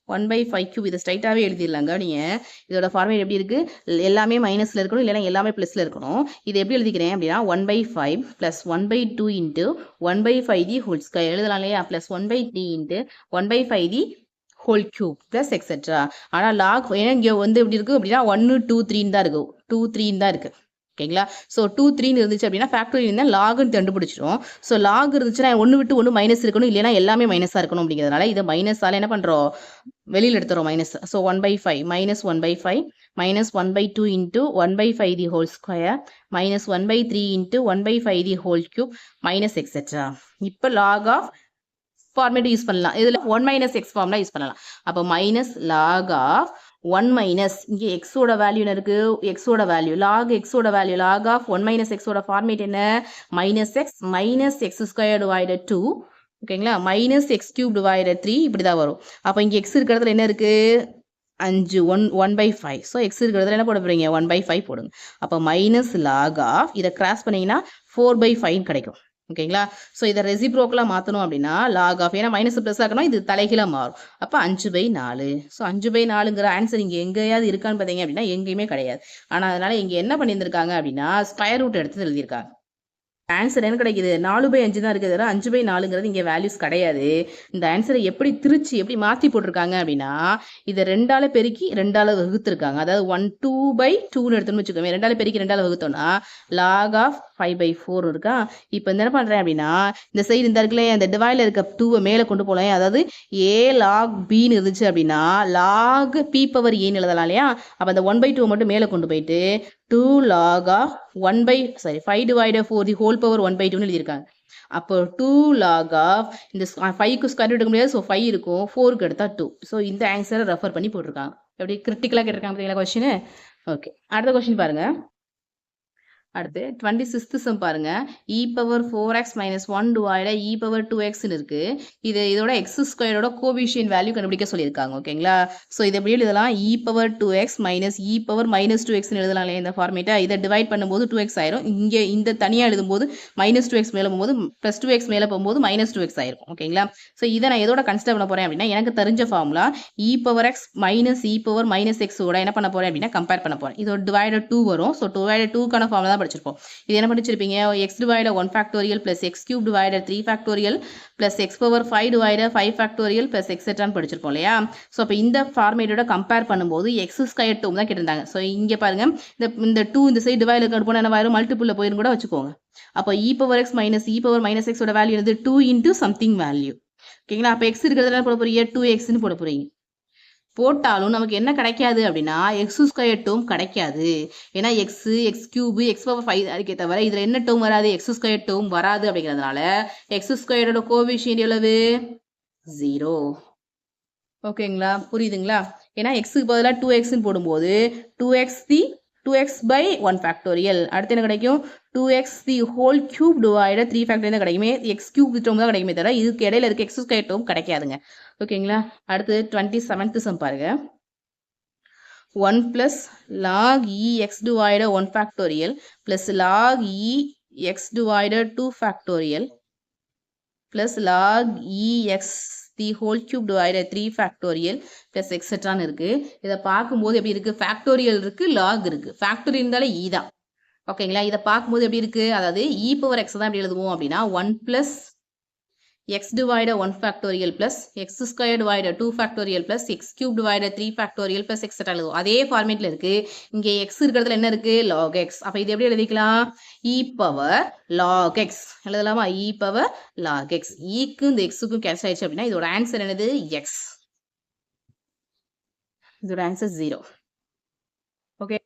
1/5³ இதை ஸ்ட்ரைட்டாகவே எழுதிடலாங்க. நீங்கள் இதோட ஃபார்மேட் எப்படி இருக்குது, எல்லாமே மைனஸில் இருக்கணும், இல்லைனா எல்லாமே ப்ளஸில் இருக்கணும். இது எப்படி எழுதிக்கிறேன் அப்படின்னா 1/5 plus 1/2 into 1/5² எழுதலாம் இல்லையா, plus 1/3 into 1/5³ plus etc. ஆனால் லாக் ஏன்னா இங்கே வந்து எப்படி இருக்குது அப்படின்னா 1 2 3 தான் இருக்குது, 2 3 தான் இருக்குது. ஓகேங்களா, ஸோ 2 3 இருந்துச்சு அப்படின்னா ஃபேக்டரி இருந்தால் லாகுன்னு கண்டுபிடிச்சிடும். ஸோ லாக் இருந்துச்சுன்னா 1 விட்டு 1 மைனஸ் இருக்கணும், இல்லைனா எல்லாமே மைனஸாக இருக்கணும். அப்படிங்கிறதுனால இதை மைனஸால் என்ன பண்ணுறோம், வெளியில் எடுத்துறோம் minus. So 1/5 minus 1/5 minus 1/2 into 1/5² minus 1/3 into 1/5³ minus etc. இப்போ லாக் ஆஃப் ஃபார்மேட் யூஸ் பண்ணலாம். இதில் 1 - x ஃபார்முலா யூஸ் பண்ணலாம். அப்போ மைனஸ் லாக் ஆஃப் 1 மைனஸ் இங்கே எக்ஸோட வேல்யூ என்ன இருக்குது, எக்ஸோட வேல்யூ லாக் எக்ஸோட வேல்யூ லாக் ஆஃப் 1 - எக்ஸோட ஃபார்மேட் என்ன, -x minus x² divided 2 ஓகேங்களா minus x³ divided 3 இப்படி தான் வரும். அப்போ இங்கே எக்ஸ் இருக்கிறதுல என்ன இருக்குது 5 1/5. ஸோ எக்ஸ் இருக்கிறதுல என்ன போட போகிறீங்க 1/5 போடுங்க. அப்போ மைனஸ் லாக் ஆஃப் இதை கிராஸ் பண்ணிங்கன்னா 4/5 கிடைக்கும். ஓகேங்களா, ஸோ இதை ரெசிப்ரோக்கலாக மாற்றணும் அப்படின்னா லாக் ஆஃப், ஏன்னா மைனஸ் ப்ளஸ் ஆக்கணும், இது தலைகீழாக மாறும். அப்போ 5/4. ஸோ 5/4ங்கிற ஆன்சர் இங்கே எங்கேயாவது இருக்கான்னு பார்த்தீங்க அப்படின்னா எங்கேயுமே கிடையாது. ஆனால் அதனால் இங்கே என்ன பண்ணியிருந்திருக்காங்க அப்படின்னா ஸ்கொயர் ரூட் எடுத்து எழுதியிருக்காங்க. ஆன்சர் என்ன கிடைக்குது, 4/5 தான் இருக்குது, 5/4ங்கிறது இங்கே வேல்யூஸ் கிடையாது. இந்த ஆன்சரை எப்படி திருச்சி எப்படி மாற்றி போட்டிருக்காங்க அப்படின்னா இதை 2ஆல் பெருக்கி 2ஆல் வகுத்துருக்காங்க. அதாவது 1 2/2ன்னு எடுத்தோம்னு வச்சுக்கோங்க, 2ஆல் பெருக்கி 2ஆல் வகுத்தோம்னா லாக் ஆஃப் 5/4 இருக்கா. இப்போ என்ன பண்ணுறேன் அப்படின்னா இந்த சைடு இந்த இருக்குல்ல இந்த டிவைடில் இருக்க 2வை மேலே கொண்டு போகலாம். அதாவது a log bன்னு இருந்துச்சு அப்படின்னா log p⁻a எழுதலாம் இல்லையா. அப்போ அந்த 1/2 மட்டும் மேலே கொண்டு போயிட்டு 2 log of 5 divided 4 the whole power 1/2ன்னு எழுதியிருக்காங்க. அப்போ 2 log of இந்த 5க்கு ஸ்கொயர் எடுக்க முடியாது, ஸோ 5 இருக்கும், 4க்கு எடுத்தா 2. ஸோ இந்த ஆன்சரை ரெஃபர் பண்ணி போட்டிருக்காங்க. எப்படி கிரிட்டிக்கலாக கேட்டிருக்காங்க பார்த்தீங்களா கொஸ்டின். ஓகே, அடுத்த கொஸ்டின் பாருங்க. அடுத்து 26th சம் பாருங்க, e⁴x - 1 divided e⁴2x இருக்கு. இதோட x² கோஎஃபிஷியன்ட் வேல்யூ கண்டுபிடிக்க சொல்லியிருக்காங்க. ஓகேங்களா, ஸோ இதை எப்படி எழுதலாம், e⁴2x minus e⁻ -2x எழுதலாம் இல்லையா. இந்த ஃபார்மேட்டை இதை டிவைட் பண்ணும்போது 2x ஆயிரும். இங்கே இந்த தனியாக எழுதும்போது -2x மேலே போகும்போது +2x மேலே போகும்போது -2x ஆயிருக்கும். ஓகேங்களா, ஸோ இதை நான் எதோட கன்சிடர் பண்ண போகிறேன் அப்படின்னா எனக்கு தெரிஞ்ச formula e⁴x minus e⁻ -x என்ன பண்ண போகிறேன் அப்படின்னா கம்பேர் பண்ண போகிறேன். இதோட டிவைடட் 2 வரும். ஸோ டிவைடட் 2க்கான ஃபார்முலா படிச்சிருப்போம். இது என்ன படிச்சிருப்பீங்க, x divided 1 plus x³ divided 3 plus x⁴5 divided 5 plus etc படிச்சிருப்போம் இல்லையா. ஸோ அப்போ இந்த ஃபார்மேட்டோட கம்பேர் பண்ணும்போது x² டேர்ம் தான் கேட்டிருந்தாங்க. ஸோ இங்கே பாருங்க இந்த 2 இந்த சைடு டிவைட் கொண்டு போனால் என்ன ஆயிரும், மல்டிபிளில் போயிரும் கூட வச்சுக்கோங்க. அப்போ e⁴x minus e⁻ -x ஓட வேல்யூ வந்து 2 into something வேல்யூ. ஓகேங்களா, அப்போ x இருக்கிறதுல போட போறீங்க 2xன்னு போட போறீங்க. போட்டாலும் நமக்கு என்ன கிடைக்காது அப்படின்னா x² டேர்ம் கிடைக்காது. ஏன்னா x3 x⁵5 அதுக்கே தவிர இதில் என்ன டேர்ம் வராது, x² டேர்ம் வராது. அப்படிங்கிறதுனால x² கோஎஃபிஷியன்ட் எவ்வளவு 0. ஓகேங்களா, புரியுதுங்களா. ஏன்னா எக்ஸுக்கு பதிலாக 2xன்னு போடும்போது 2x 2x by 1 factorial. அடுத்து என்ன கிடைக்கும் 2x the whole cube divided 3 factorial தான் கிடைக்குமே. x cube term தான் கிடைக்குமே தவிர இதுக்கு இடையில இருக்க x square term கிடைக்காதுங்க. ஓகேங்களா? அடுத்து 27th sum பாருங்க. 1 plus log e x divided 1 factorial plus log e x divided 2 factorial plus log e x the whole cube divided 3 factorial plus etc இருக்கு. இதை பார்க்கும்போது எப்படி இருக்கு? factorial இருக்கு, log இருக்கு. factorial இருந்தாலே e தான். ஓகேங்களா? இதை பார்க்கும்போது எப்படி இருக்கு? அதாவது e power x தான் எப்படி எழுதுவோம் அப்படின்னா 1 plus x divided 1 factorial plus x square divided 2 factorial plus x cube divided 3 factorial plus etc எழுதுவோம். அதே ஃபார்மேட்ல இருக்கு. இங்க x இருக்கிறதுல என்ன இருக்கு? log x. அப்ப இது எப்படி எழுதிக்கலாம்? e power log x எழுதலாமா? e power log x. e க்கு இந்த x க்கும் கேன்சல் ஆயிடுச்சு அப்படின்னா இதோட ஆன்சர் என்னது? x. இதோட answer 0. Okay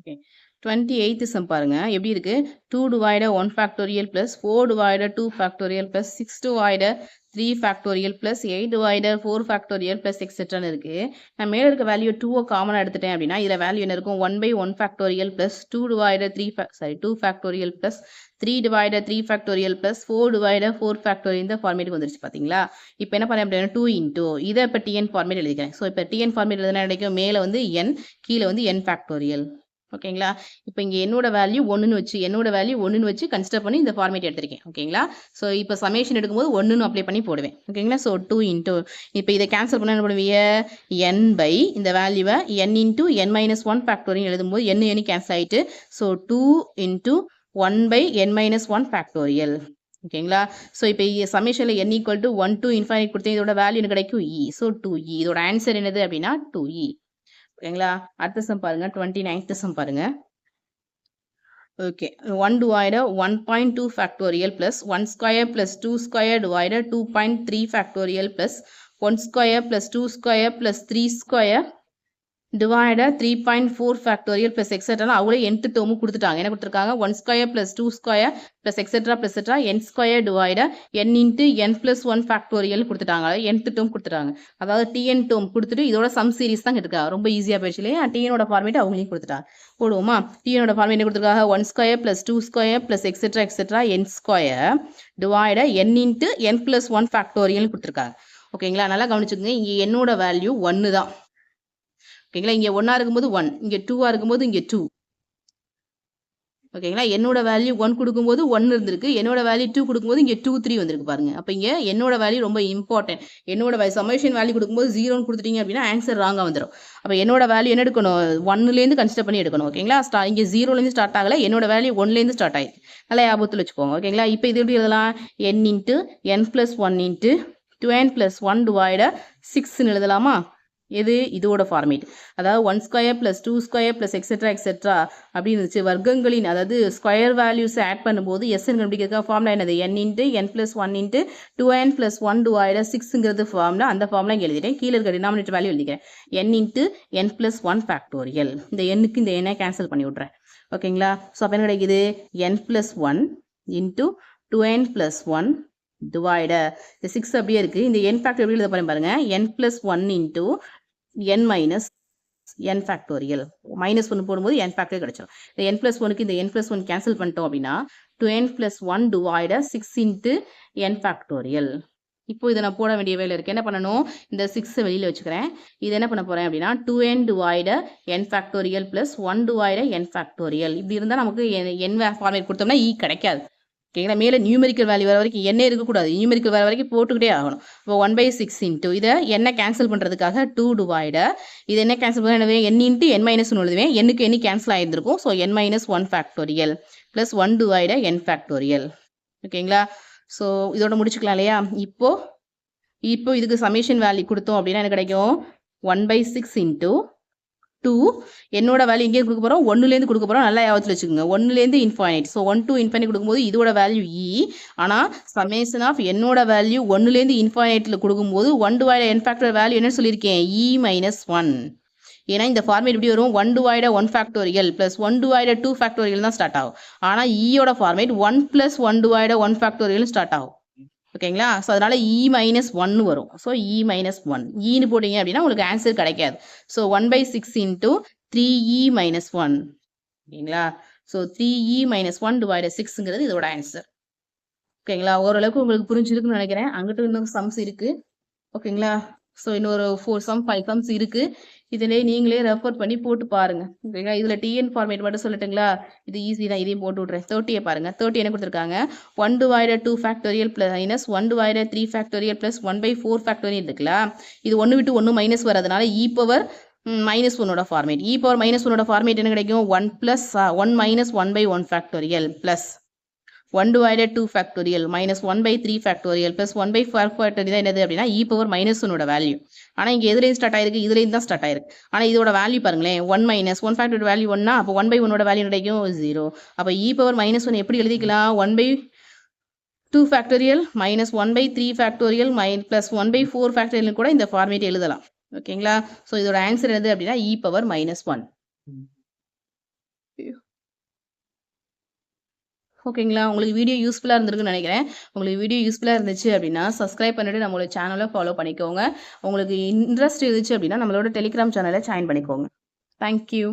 okay 28th sum பாருங்க எப்படி இருக்கு 2 divided 1 factorial plus 4 divided 2 factorial plus 6 divided 3 factorial plus 8 divided 4 factorial plus etc இருக்கு. நான் மேல இருக்க வேல்யூ 2 காமனா எடுத்துட்டேன் அப்படின்னா இதுல வேல்யூ என்ன இருக்கும்? 1 by 1 factorial plus 2 divided 2 factorial plus 3 divided 3 factorial plus 4 divided 4 factorial இந்த ஃபார்மேட்டுக்கு வந்துருச்சு பாத்தீங்களா? இப்போ என்ன பண்ணேன் அப்படின்னா 2 into இதை இப்போ tn ஃபார்மேட் எழுதிக்கிறேன். ஸோ இப்போ tn ஃபார்மேட் எழுதுனா கிடைக்கும் மேல வந்து n கீழே வந்து n factorial. ஓகேங்களா? இப்போ இங்க என்னோட வேல்யூ 1ன்னு வச்சு கன்சிடர் பண்ணி இந்த ஃபார்மேட் எடுத்திருக்கேன். ஓகேங்களா? ஸோ இப்போ சமேஷன் எடுக்கும்போது 1ன்னு அப்ளை பண்ணி போடுவேன். ஓகேங்களா? ஸோ 2 into இப்போ இதை கேன்சல் பண்ண என்ன பண்ணுவீங்க? n by இந்த வேல்யூவை n into n minus 1 factorial எழுதும்போது n கேன்சல் ஆயிட்டு so 2 into 1 by n minus 1 factorial. ஓகேங்களா? ஸோ இப்போ சமேஷன்ல n equal to 1 to infinite கொடுத்தேன். இதோட வேல்யூ என்ன கிடைக்கும்? e. So 2e. இதோட ஆன்சர் என்னது அப்படின்னா 2e. ஓகேங்களா? அடுத்த சம் பாருங்க 29th sum பாருங்க. Okay 1 divided 1.2 factorial plus 1 square plus 2 square divided 2.3 factorial plus 1 square plus 2 square plus 3 square divided 3.4 factorial plus etc அவங்களே nth term கொடுத்துட்டாங்க. என்ன கொடுத்துருக்காங்க? 1 square plus 2 square plus etc n square divided n into n plus 1 factorial கொடுத்துட்டாங்க. nth term கொடுத்துட்டாங்க. அதாவது tn term கொடுத்துட்டு இதோட some series தான் கேட்டிருக்காங்க. ரொம்ப ஈஸியா போயிடுச்சு இல்லையா? tn ஓட ஃபார்மேட் அவங்களையும் கொடுத்துட்டாங்க. போடுவோமா? tn ஓட ஃபார்மேட் என்ன கொடுத்துருக்காங்க? 1 square plus 2 square plus etc n square divided n into n plus 1 factorial கொடுத்துருக்காங்க. ஓகேங்களா? நல்லா கவனிச்சுக்கோங்க. இங்க என்னோட வேல்யூ 1 தான். ஓகேங்களா? இங்க 1 இருக்கும்போது 1, இங்க 2 இருக்கும்போது இங்க 2. ஓகேங்களா? என்னோட வேல்யூ 1 கொடுக்கும்போது 1 இருந்திருக்கு. என்னோட வேல்யூ 2 கொடுக்கும்போது இங்க 2 3 வந்திருக்கு பாருங்க. அப்ப இங்க என்னோட வேல்யூ ரொம்ப இம்பார்ட்டன்ட். என்னோட சமேஷன் வேல்யூ கொடுக்கும்போது 0ன்னு கொடுத்துட்டீங்க அப்படின்னா ஆன்சர் ராங்கா வந்துடும். அப்ப என்னோட வேல்யூ என்ன எடுக்கணும்? 1ல இருந்து கன்சிடர் பண்ணி எடுக்கணும். ஓகேங்களா? இங்க 0ல இருந்து ஸ்டார்ட் ஆகல. என்னோட வேல்யூ 1ல இருந்து ஸ்டார்ட் ஆயிருக்கு. நல்லா ஞாபகத்துல வச்சுக்கோங்க. ஓகேங்களா? இப்போ இது எப்படி எழுதலாம்? n into n plus 1 into 2n plus 1 divided 6ன்னு எழுதலாமா? எது? இதோட ஃபார்மேட். அதாவது 1 square plus 2 square plus etcetera அப்படின்னு இருந்துச்சு. வர்க்கங்களின் அதாவது ஸ்கொயர் வேல்யூஸ் ஆட் பண்ணும்போது எஸ்ன்னு கண்டுபிடிக்கிறதுக்காக ஃபார்முலா என்னது? n into n plus 1 into 2n plus 1 divided 6ங்கிறது ஃபார்முலா. அந்த ஃபார்முலா இங்கே எழுதிட்டேன். கீழே இருக்க டினாமினேட்டர் வேல்யூ எழுதிக்கிறேன். n into n plus 1 factorial. இந்த n-க்கு இந்த n-ஐ கேன்சல் பண்ணி விட்றேன். ஓகேங்களா? ஸோ அப்போ என்ன கிடைக்குது? n plus 1 into 2n plus 1 divided இந்த 6 அப்படியே இருக்கு. இந்த n ஃபேக்டர் எப்படி எழுத போறேன் பாருங்க. n plus 1 into n minus n factorial. minus 1 போடும்போது n factorial கிடைச்சிடும். இந்த n plus 1க்கு இந்த n plus 1 கேன்சல் பண்ணிட்டோம் அப்படின்னா 2n plus 1 divided 6 into n factorial. இப்போ இதை நான் போட வேண்டிய வேலை இருக்கு. என்ன பண்ணணும்? இந்த 6 வெளியில வச்சுக்கிறேன். இது என்ன பண்ண போறேன் அப்படின்னா 2n divided n factorial plus 1 divided n factorial. இப்படி இருந்தா நமக்கு n ஃபார்மேட் கொடுத்தோம்னா e கிடைக்காது. ஓகேங்களா? மேலே நியூமெரிக்கல் வேல்யூ வர வரைக்கும் என்ன இருக்கக்கூடாது. நியூமெரிக்கல் வர வரைக்கும் போட்டுக்கிட்டே ஆகணும். இப்போ 1/6 இன்ட்டு இதை என்ன கேன்சல் பண்ணுறதுக்காக 2 டிவைடர் இது என்ன கேன்சல் பண்ண n இன்ட்டு n மைனஸ் ஒன்று எழுதுவேன். என்னுக்கு என்ன கேன்சல் ஆகிருந்திருக்கும். So n minus 1 factorial plus 1 divider n factorial. ஓகேங்களா? ஸோ இதோட முடிச்சுக்கலாம் இல்லையா? இப்போ இதுக்கு சமேஷன் வேல்யூ கொடுத்தோம் அப்படின்னா என்ன கிடைக்கும்? 1/6 இன்ட்டு 2 என்னோட வேல்யூ எங்கே கொடுக்க போகிறோம்? 1லேருந்து கொடுக்க போகிறோம். நல்லா ஞாபகத்தில் வச்சுக்கோங்க. 1லேருந்து இன்ஃபைனைட். ஸோ 1 to இன்ஃபைனைட் கொடுக்கும்போது இதோட வேல்யூ e. ஆனால் சமேஷன் ஆஃப் என்னோட வேல்யூ 1லேருந்து இன்ஃபைனைட்டில் கொடுக்கும்போது 1 டிவைடர் n ஃபேக்டர் வேல்யூ என்ன சொல்லியிருக்கேன்? e minus 1. ஏன்னா இந்த ஃபார்மேட் எப்படி வரும்? 1 divider 1 factorial plus 1 divider 2 factorial தான் ஸ்டார்ட் ஆகும். ஆனால் ஈயோட format 1 plus 1 divider 1 factorial start ஆகும். ஓகேங்களா? ஸோ அதனால e மைனஸ் 1 வரும். ஸோ e மைனஸ் 1 ஈன்னு போட்டீங்க அப்படின்னா உங்களுக்கு ஆன்சர் கிடைக்காது. ஸோ 1/6 இன்ட்டு 3e மைனஸ் 1 ஓகேங்களா? ஸோ 3e மைனஸ் 1 டிவைடட் 6ங்கிறது இதோட ஆன்சர். ஓகேங்களா? ஓரளவுக்கு உங்களுக்கு புரிஞ்சிருக்குன்னு நினைக்கிறேன். அங்கிட்டும் இன்னும் சம்ஸ் இருக்கு. ஓகேங்களா? ஸோ இன்னொரு 4 சம் 5 சம்ஸ் இருக்கு. இதிலே நீங்களே ரெஃபர் பண்ணி போட்டு பாருங்க. ஓகேங்களா? இதில் டிஎன் ஃபார்மேட் மட்டும் சொல்லட்டுங்களா? இது ஈஸி தான். இதையும் போட்டு விட்றேன். 30 பாருங்க. 30 என்ன கொடுத்துருக்காங்க? 1 divided 2 factorial minus 1 divided 3 factorial plus 1/4 factorial இருக்குல்ல? இது 1 விட்டு 1 மைனஸ் வரதுனால e power minus 1ஓட format. E power minus 1ஓட format என்ன கிடைக்கும்? 1 plus 1 minus 1/1 factorial plus 1 divided 2 factorial minus 1/3 factorial plus 1/4 factorial தான் என்னது அப்படின்னா e power minus 1ஓட வேல்யூ. ஆனால் இங்கே எதுலேயும் ஸ்டார்ட் ஆயிருக்கு, இதுலேயும் தான் ஸ்டார்ட் ஆயிருக்கு. ஆனால் இதோட வேல்யூ பாருங்களேன், 1 மைனஸ் 1 ஃபேக்டோட வேல்யூ 1னா அப்போ 1/1ஓட வேல்யூ கிடைக்கும் 0. அப்போ e power minus 1 எப்படி எழுதிக்கலாம்? 1/2 factorial minus 1/3 factorial plus 1/4 factorial கூட இந்த ஃபார்மேட் எழுதலாம். ஓகேங்களா? ஸோ இதோட ஆன்சர் என்னது அப்படின்னா e power minus 1. ஓகேங்களா? உங்களுக்கு வீடியோ யூஸ்ஃபுல்லாக இருந்திருக்குன்னு நினைக்கிறேன். உங்களுக்கு வீடியோ யூஸ்ஃபுல்லாக இருந்துச்சு அப்படின்னா சப்ஸ்கிரைப் பண்ணிட்டு நம்மளோட சேனலை ஃபாலோ பண்ணிக்கோங்க. உங்களுக்கு இன்ட்ரெஸ்ட் இருந்துச்சு அப்படின்னா நம்மளோட டெலிகிராம் சேனலை ஜாயின் பண்ணிக்கோங்க. தேங்க்யூ.